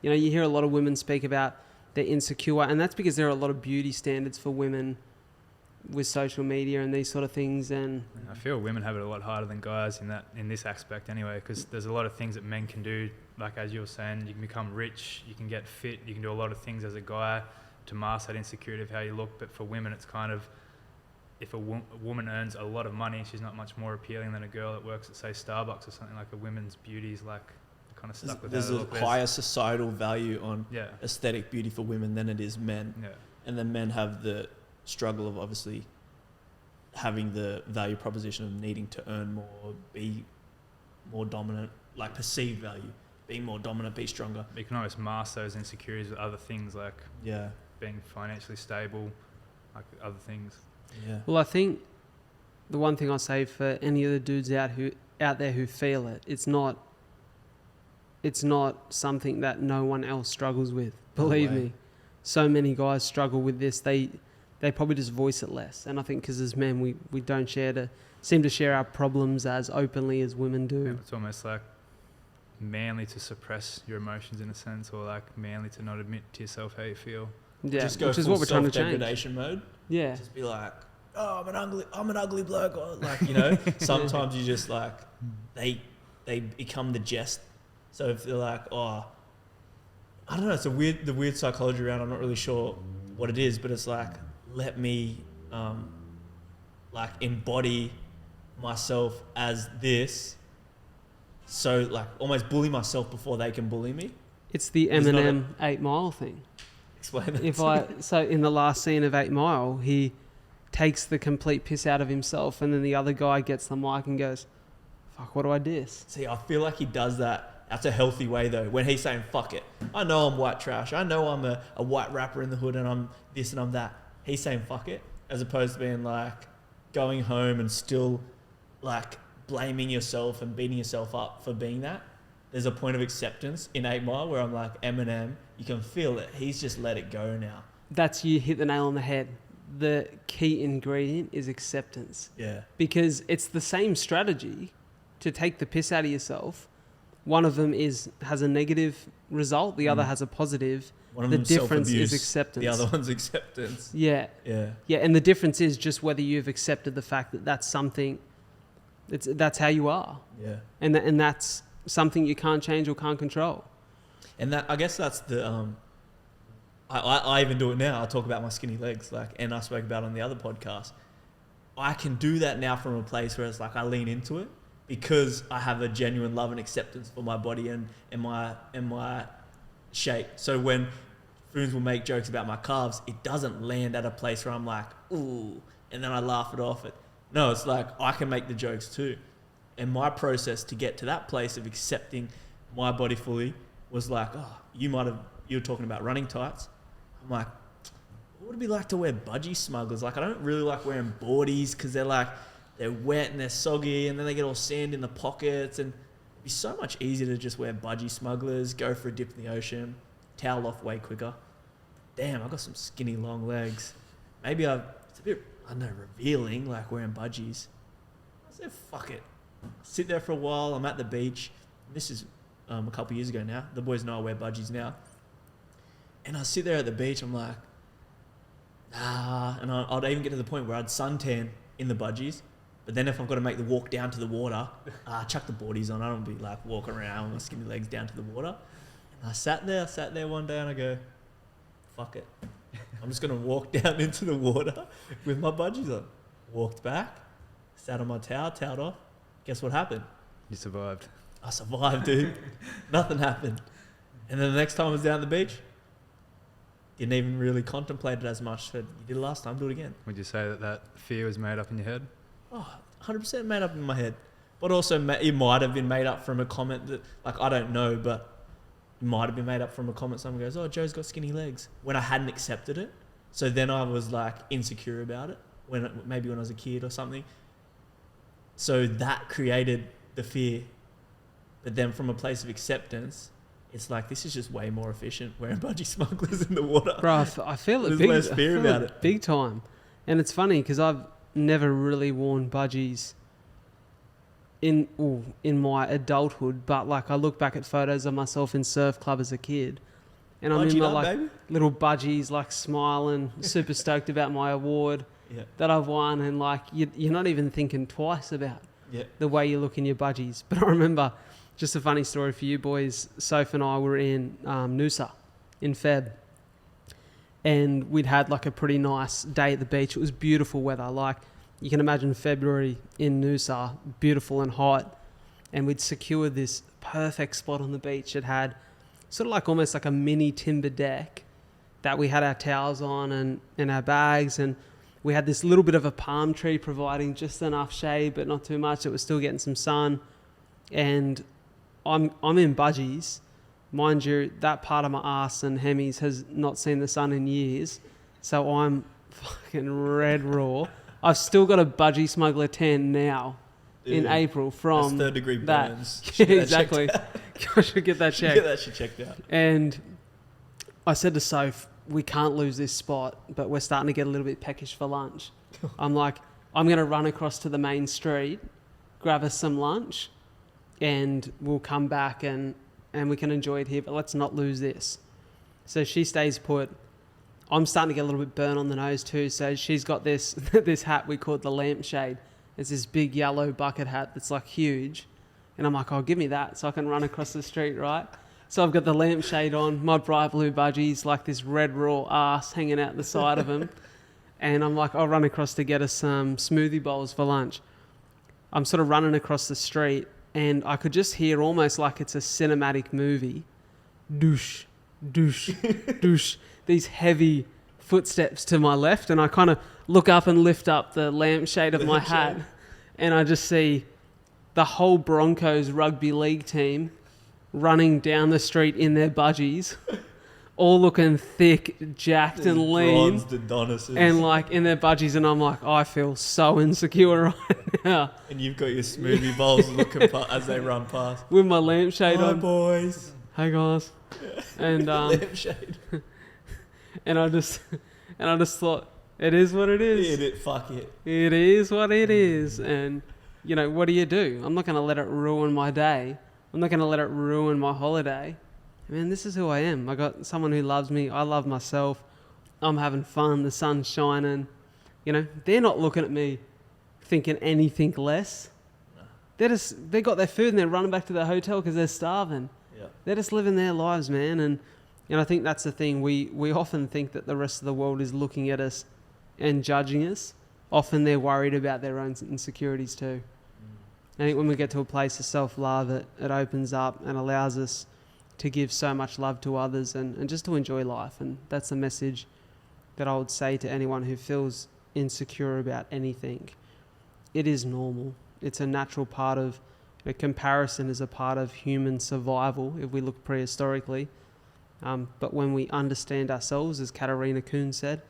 You hear a lot of women speak about they're insecure, and that's because there are a lot of beauty standards for women with social media and these sort of things. And I feel women have it a lot harder than guys in this aspect anyway, because there's a lot of things that men can do. Like as you were saying, you can become rich, you can get fit, you can do a lot of things as a guy to mask that insecurity of how you look. But for women, it's kind of, if a woman earns a lot of money, she's not much more appealing than a girl that works at, say, Starbucks or something. Like a women's beauty is like kind of stuck with there's how they a look. higher societal value on aesthetic beauty for women than it is men. Yeah. And then men have the struggle of obviously having the value proposition of needing to earn more, be more dominant, like perceived value, being more dominant, be stronger. But you can always mask those insecurities with other things, like being financially stable, like other things. Yeah. Well, I think the one thing I'll say for any of the dudes out there who feel it, it's not something that no one else struggles with. Believe me, so many guys struggle with this. They probably just voice it less. And I think because as men, we don't seem to share our problems as openly as women do. Yeah, it's almost like manly to suppress your emotions in a sense, or like manly to not admit to yourself how you feel. Yeah, just go which is full what we're trying to change. self-degradation mode. Yeah. Just be like, oh, I'm an ugly bloke. Or like, sometimes you just like, they become the jest. So if they're like, oh, I don't know, it's the weird psychology around, I'm not really sure what it is, but it's like, let me like embody myself as this, so like almost bully myself before they can bully me. It's the Eminem 8 Mile thing. Explain that. So in the last scene of 8 Mile, he takes the complete piss out of himself, and then the other guy gets the mic and goes, fuck, what do I diss? See, I feel like he does that. That's a healthy way though, when he's saying, fuck it. I know I'm white trash. I know I'm a white rapper in the hood and I'm this and I'm that. he's saying fuck it, as opposed to being like going home and still like blaming yourself and beating yourself up for being that. There's a point of acceptance in 8 Mile where I'm like, Eminem, you can feel it. He's just let it go now. That's, you hit the nail on the head. The key ingredient is acceptance. Yeah. Because it's the same strategy to take the piss out of yourself. One of them has a negative result. The other has a positive. One of the them's difference self-abuse, is acceptance. The other one's acceptance. Yeah. Yeah. Yeah, and the difference is just whether you've accepted the fact that that's something, that's how you are. Yeah. And that's something you can't change or can't control. And that, I guess that's the, I even do it now. I talk about my skinny legs, like, and I spoke about it on the other podcast. I can do that now from a place where it's like I lean into it because I have a genuine love and acceptance for my body and my shape. So when Phoons will make jokes about my calves, it doesn't land at a place where I'm like, ooh, and then I laugh it off. No, it's like I can make the jokes too. And my process to get to that place of accepting my body fully was like, oh, you were talking about running tights. I'm like, what would it be like to wear budgie smugglers? Like, I don't really like wearing boardies because they're wet and they're soggy and then they get all sand in the pockets. And it'd be so much easier to just wear budgie smugglers, go for a dip in the ocean, towel off way quicker. Damn, I've got some skinny long legs. Maybe it's a bit, I don't know, revealing, like wearing budgies. I said, fuck it. Sit there for a while. I'm at the beach. This is a couple years ago now. The boys know I wear budgies now. And I sit there at the beach. I'm like, and I'd even get to the point where I'd suntan in the budgies. But then if I've got to make the walk down to the water, chuck the boardies on. I don't be like walking around with my skinny legs down to the water. And I sat there one day and I go, fuck it. I'm just going to walk down into the water with my budgies on. Walked back, sat on my toweled off. Guess what happened? You survived. I survived, dude. Nothing happened. And then the next time I was down at the beach, didn't even really contemplate it as much. Said, you did it last time, do it again. Would you say that fear was made up in your head? Oh, 100% made up in my head. But also it might have been made up from a comment that, like, I don't know, but it might have been made up from a comment. Someone goes, oh, Joe's got skinny legs. When I hadn't accepted it. So then I was like insecure about it. Maybe when I was a kid or something. So that created the fear. But then from a place of acceptance, it's like, this is just way more efficient wearing budgie smugglers in the water. Bro, I feel it There's big, less fear about it. Big time. And it's funny because I've never really worn budgies in my adulthood, but like I look back at photos of myself in surf club as a kid and I'm in my like baby? Little budgies, like smiling, super stoked about my award that I've won, and like you're not even thinking twice about the way you look in your budgies. But I remember, just a funny story for you boys, Soph and I were in Noosa in Feb, and we'd had like a pretty nice day at the beach. It was beautiful weather, like you can imagine February in Noosa, beautiful and hot, and we'd secured this perfect spot on the beach. It had sort of like almost like a mini timber deck that we had our towels on and our bags, and we had this little bit of a palm tree providing just enough shade but not too much. It was still getting some sun, and I'm in budgies. Mind you, that part of my ass and hemis has not seen the sun in years, so I'm fucking red raw. I've still got a budgie smuggler tan now. Dude, in April from that's 3rd degree burns. Yeah, exactly. I should get that checked. Get that shit checked out. And I said to Soph, we can't lose this spot, but we're starting to get a little bit peckish for lunch. I'm like, I'm going to run across to the main street, grab us some lunch, and we'll come back and we can enjoy it here, but let's not lose this. So she stays put. I'm starting to get a little bit burnt on the nose too, so she's got this this hat we call it the lampshade. It's this big yellow bucket hat that's like huge. And I'm like, oh, give me that so I can run across the street, right? So I've got the lampshade on, my bright blue budgies, like this red raw ass hanging out the side of them. And I'm like, I'll run across to get us some smoothie bowls for lunch. I'm sort of running across the street and I could just hear almost like it's a cinematic movie. Doosh, doosh, doosh. These heavy footsteps to my left, and I kind of look up and lift up the lampshade of my hat, and I just see the whole Broncos rugby league team running down the street in their budgies, all looking thick, jacked and lean, Bronzed Adonises. and like in their budgies, and I'm like, I feel so insecure right now. And you've got your smoothie bowls looking as they run past. With my lampshade Hi, on. boys. Hey guys. And Lampshade. and I just thought, it is what it is. Fuck it. It is what it is. And you know, what do? I'm not going to let it ruin my day. I'm not going to let it ruin my holiday. Man, this is who I am. I got someone who loves me. I love myself. I'm having fun. The sun's shining. You know, they're not looking at me thinking anything less. No. They got their food and they're running back to their hotel because they're starving. Yeah. They're just living their lives, man. And I think that's the thing. We often think that the rest of the world is looking at us and judging us. Often they're worried about their own insecurities too. I think when we get to a place of self-love, it opens up and allows us to give so much love to others and just to enjoy life. And that's the message that I would say to anyone who feels insecure about anything. It is normal. It's a natural part of, comparison is a part of human survival if we look prehistorically. But when we understand ourselves, as Katarina Kuhn said,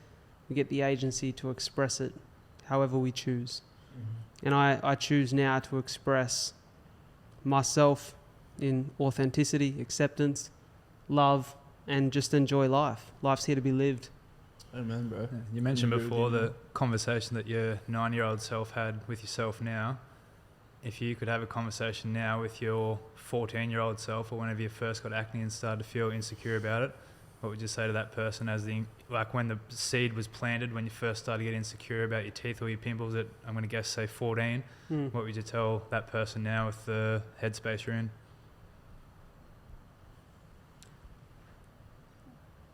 we get the agency to express it however we choose. Mm-hmm. And I choose now to express myself in authenticity, acceptance, love, and just enjoy life. Life's here to be lived. Amen, bro. Yeah, you mentioned before the conversation that your 9-year-old self had with yourself now. If you could have a conversation now with your 14-year-old self, or whenever you first got acne and started to feel insecure about it, what would you say to that person as like when the seed was planted, when you first started getting insecure about your teeth or your pimples at, I'm going to guess, say 14, what would you tell that person now with the headspace you're in?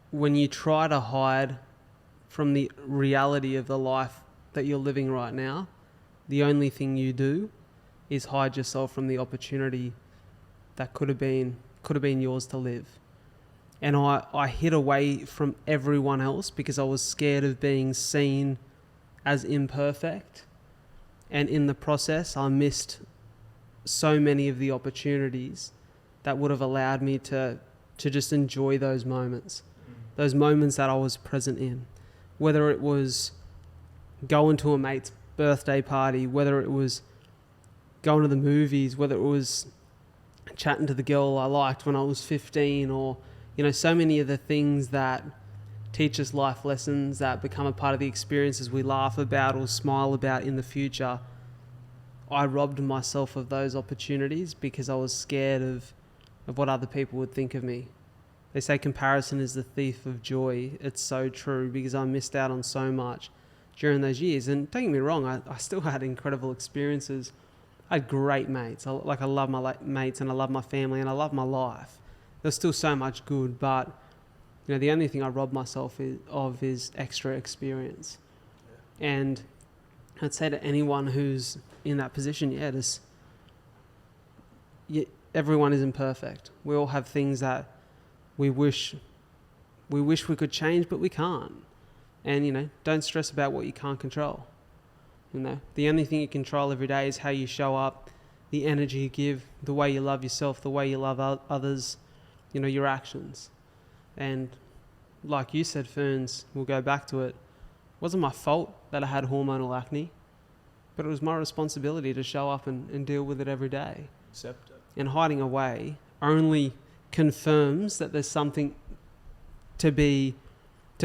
When you try to hide from the reality of the life that you're living right now, the only thing you do is hide yourself from the opportunity that could have been yours to live. And I hid away from everyone else because I was scared of being seen as imperfect. And in the process, I missed so many of the opportunities that would have allowed me to just enjoy those moments that I was present in. Whether it was going to a mate's birthday party, whether it was going to the movies, whether it was chatting to the girl I liked when I was 15, or so many of the things that teach us life lessons that become a part of the experiences we laugh about or smile about in the future. I robbed myself of those opportunities because I was scared of what other people would think of me. They say comparison is the thief of joy. It's so true, because I missed out on so much during those years. And don't get me wrong, I still had incredible experiences. I had great mates. I love my mates, and I love my family, and I love my life. There's still so much good, but the only thing I rob myself of is extra experience. Yeah. And I'd say to anyone who's in that position, everyone is imperfect. We all have things that we wish we could change, but we can't. And don't stress about what you can't control. The only thing you control every day is how you show up, the energy you give, the way you love yourself, the way you love others, your actions. And like you said, Ferns, we'll go back to it. It wasn't my fault that I had hormonal acne, but it was my responsibility to show up and deal with it every day. Accept it. And hiding away only confirms that there's something to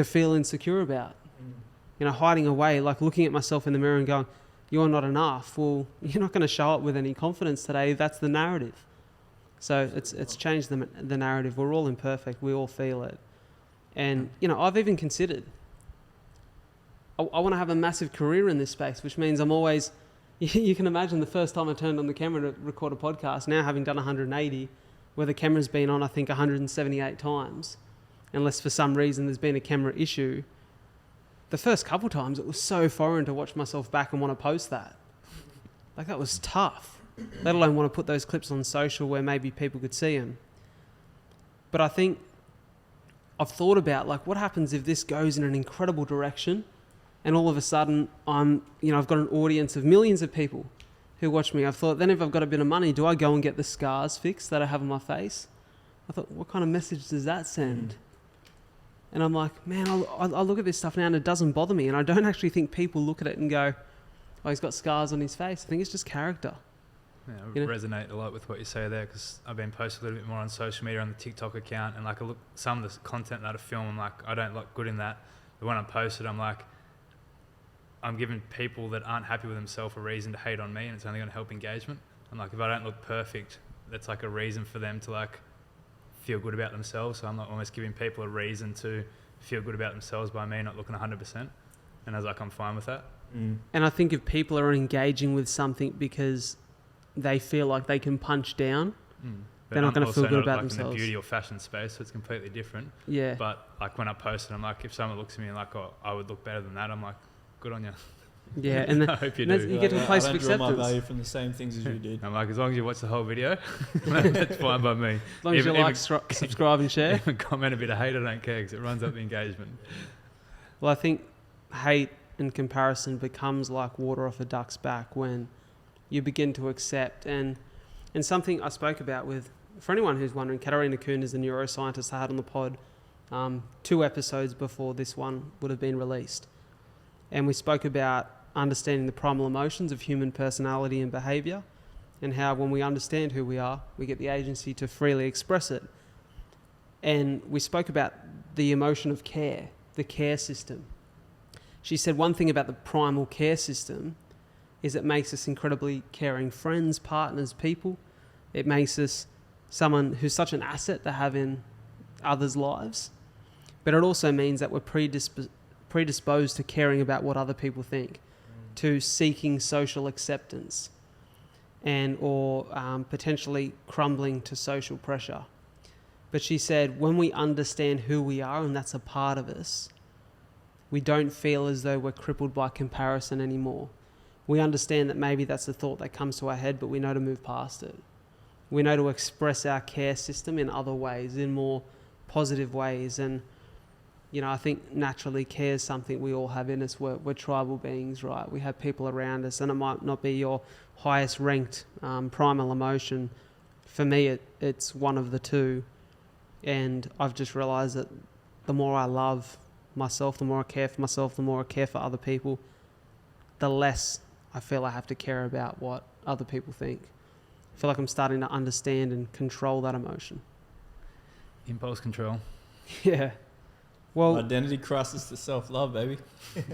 feel insecure about. Hiding away, like looking at myself in the mirror and going, you're not enough. Well, you're not going to show up with any confidence today. That's the narrative. So it's changed the narrative. We're all imperfect. We all feel it. And, I've even considered, I want to have a massive career in this space, which means I'm always, you can imagine the first time I turned on the camera to record a podcast, now having done 180, where the camera's been on, I think, 178 times, unless for some reason there's been a camera issue. The first couple times, it was so foreign to watch myself back and want to post that. Like, that was tough, let alone want to put those clips on social where maybe people could see them. But I think I've thought about, what happens if this goes in an incredible direction and all of a sudden I've got an audience of millions of people who watch me. I've thought, then if I've got a bit of money, do I go and get the scars fixed that I have on my face? I thought, what kind of message does that send? And I'm like, man, I look at this stuff now and it doesn't bother me. And I don't actually think people look at it and go, oh, he's got scars on his face. I think it's just character. Yeah, I resonate a lot with what you say there, because I've been posting a little bit more on social media on the TikTok account, and like I look some of the content that I film, I'm like, I don't look good in that. But when I post it, I'm like, I'm giving people that aren't happy with themselves a reason to hate on me, and it's only going to help engagement. I'm like, if I don't look perfect, that's like a reason for them to like feel good about themselves. So I'm like almost giving people a reason to feel good about themselves by me not looking 100%. And I was like, I'm fine with that. And I think if people are engaging with something because they feel like they can punch down, they're not going to feel good about themselves. In the beauty or fashion space, so it's completely different. Yeah. But like when I post it, I'm like, if someone looks at me and like, oh, I would look better than that, I'm like, good on you. Yeah, and I hope you do. You get to a place of I don't draw acceptance. my value from the same things as you did. I'm like, as long as you watch the whole video, that's fine by me. As long as you like, subscribe and share. Even comment a bit of hate, I don't care, because it runs up the engagement. Well, I think hate and comparison becomes like water off a duck's back when you begin to accept. And something I spoke about with, for anyone who's wondering, Katarina Kuhn is the neuroscientist I had on the pod 2 episodes before this one would have been released. And we spoke about understanding the primal emotions of human personality and behaviour, and how when we understand who we are, we get the agency to freely express it. And we spoke about the emotion of care, the care system. She said one thing about the primal care system is it makes us incredibly caring friends, partners, people. It makes us someone who's such an asset to have in others' lives. But it also means that we're predisposed to caring about what other people think, to seeking social acceptance, and or potentially crumbling to social pressure. But she said when we understand who we are, and that's a part of us, we don't feel as though we're crippled by comparison anymore. We understand that maybe that's the thought that comes to our head, but we know to move past it. We know to express our care system in other ways, in more positive ways. And, you know, I think naturally care is something we all have in us. We're tribal beings, right? We have people around us, and it might not be your highest ranked primal emotion. For me, it's one of the two. And I've just realised that the more I love myself, the more I care for myself, the more I care for other people, the less I feel I have to care about what other people think. I feel like I'm starting to understand and control that emotion. Impulse control. Yeah. Well, identity crisis to self-love, baby.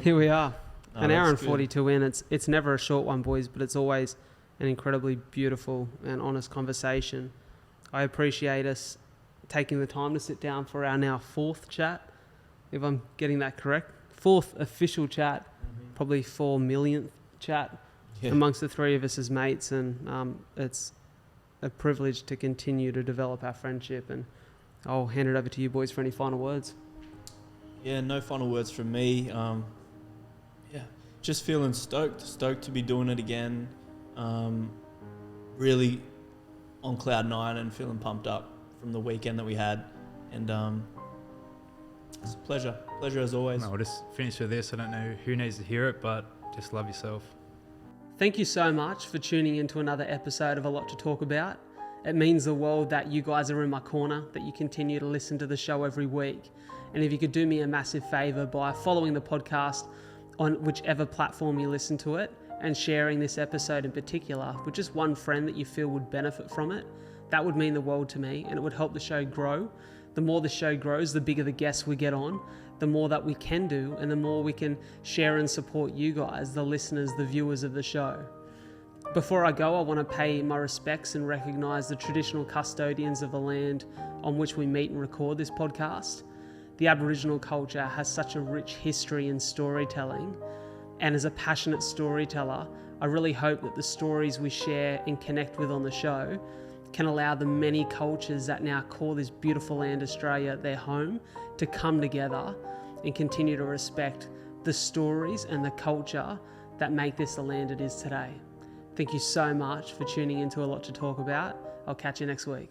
Here we are. An hour and good. 42 in. It's never a short one, boys, but it's always an incredibly beautiful and honest conversation. I appreciate us taking the time to sit down for our now 4th chat, if I'm getting that correct. 4th official chat, probably 4 millionth chat amongst the 3 of us as mates, and it's a privilege to continue to develop our friendship. And I'll hand it over to you boys for any final words. Yeah, no final words from me. Just feeling stoked to be doing it again. Really on cloud 9 and feeling pumped up from the weekend that we had. And it's a pleasure as always. No, we'll just finish with this. I don't know who needs to hear it, but just love yourself. Thank you so much for tuning into another episode of A Lot to Talk About. It means the world that you guys are in my corner, that you continue to listen to the show every week. And if you could do me a massive favour by following the podcast on whichever platform you listen to it, and sharing this episode in particular with just one friend that you feel would benefit from it, that would mean the world to me, and it would help the show grow. The more the show grows, the bigger the guests we get on, the more that we can do, and the more we can share and support you guys, the listeners, the viewers of the show. Before I go, I want to pay my respects and recognise the traditional custodians of the land on which we meet and record this podcast. The Aboriginal culture has such a rich history in storytelling, and as a passionate storyteller, I really hope that the stories we share and connect with on the show can allow the many cultures that now call this beautiful land Australia their home to come together and continue to respect the stories and the culture that make this the land it is today. Thank you so much for tuning into A Lot to Talk About. I'll catch you next week.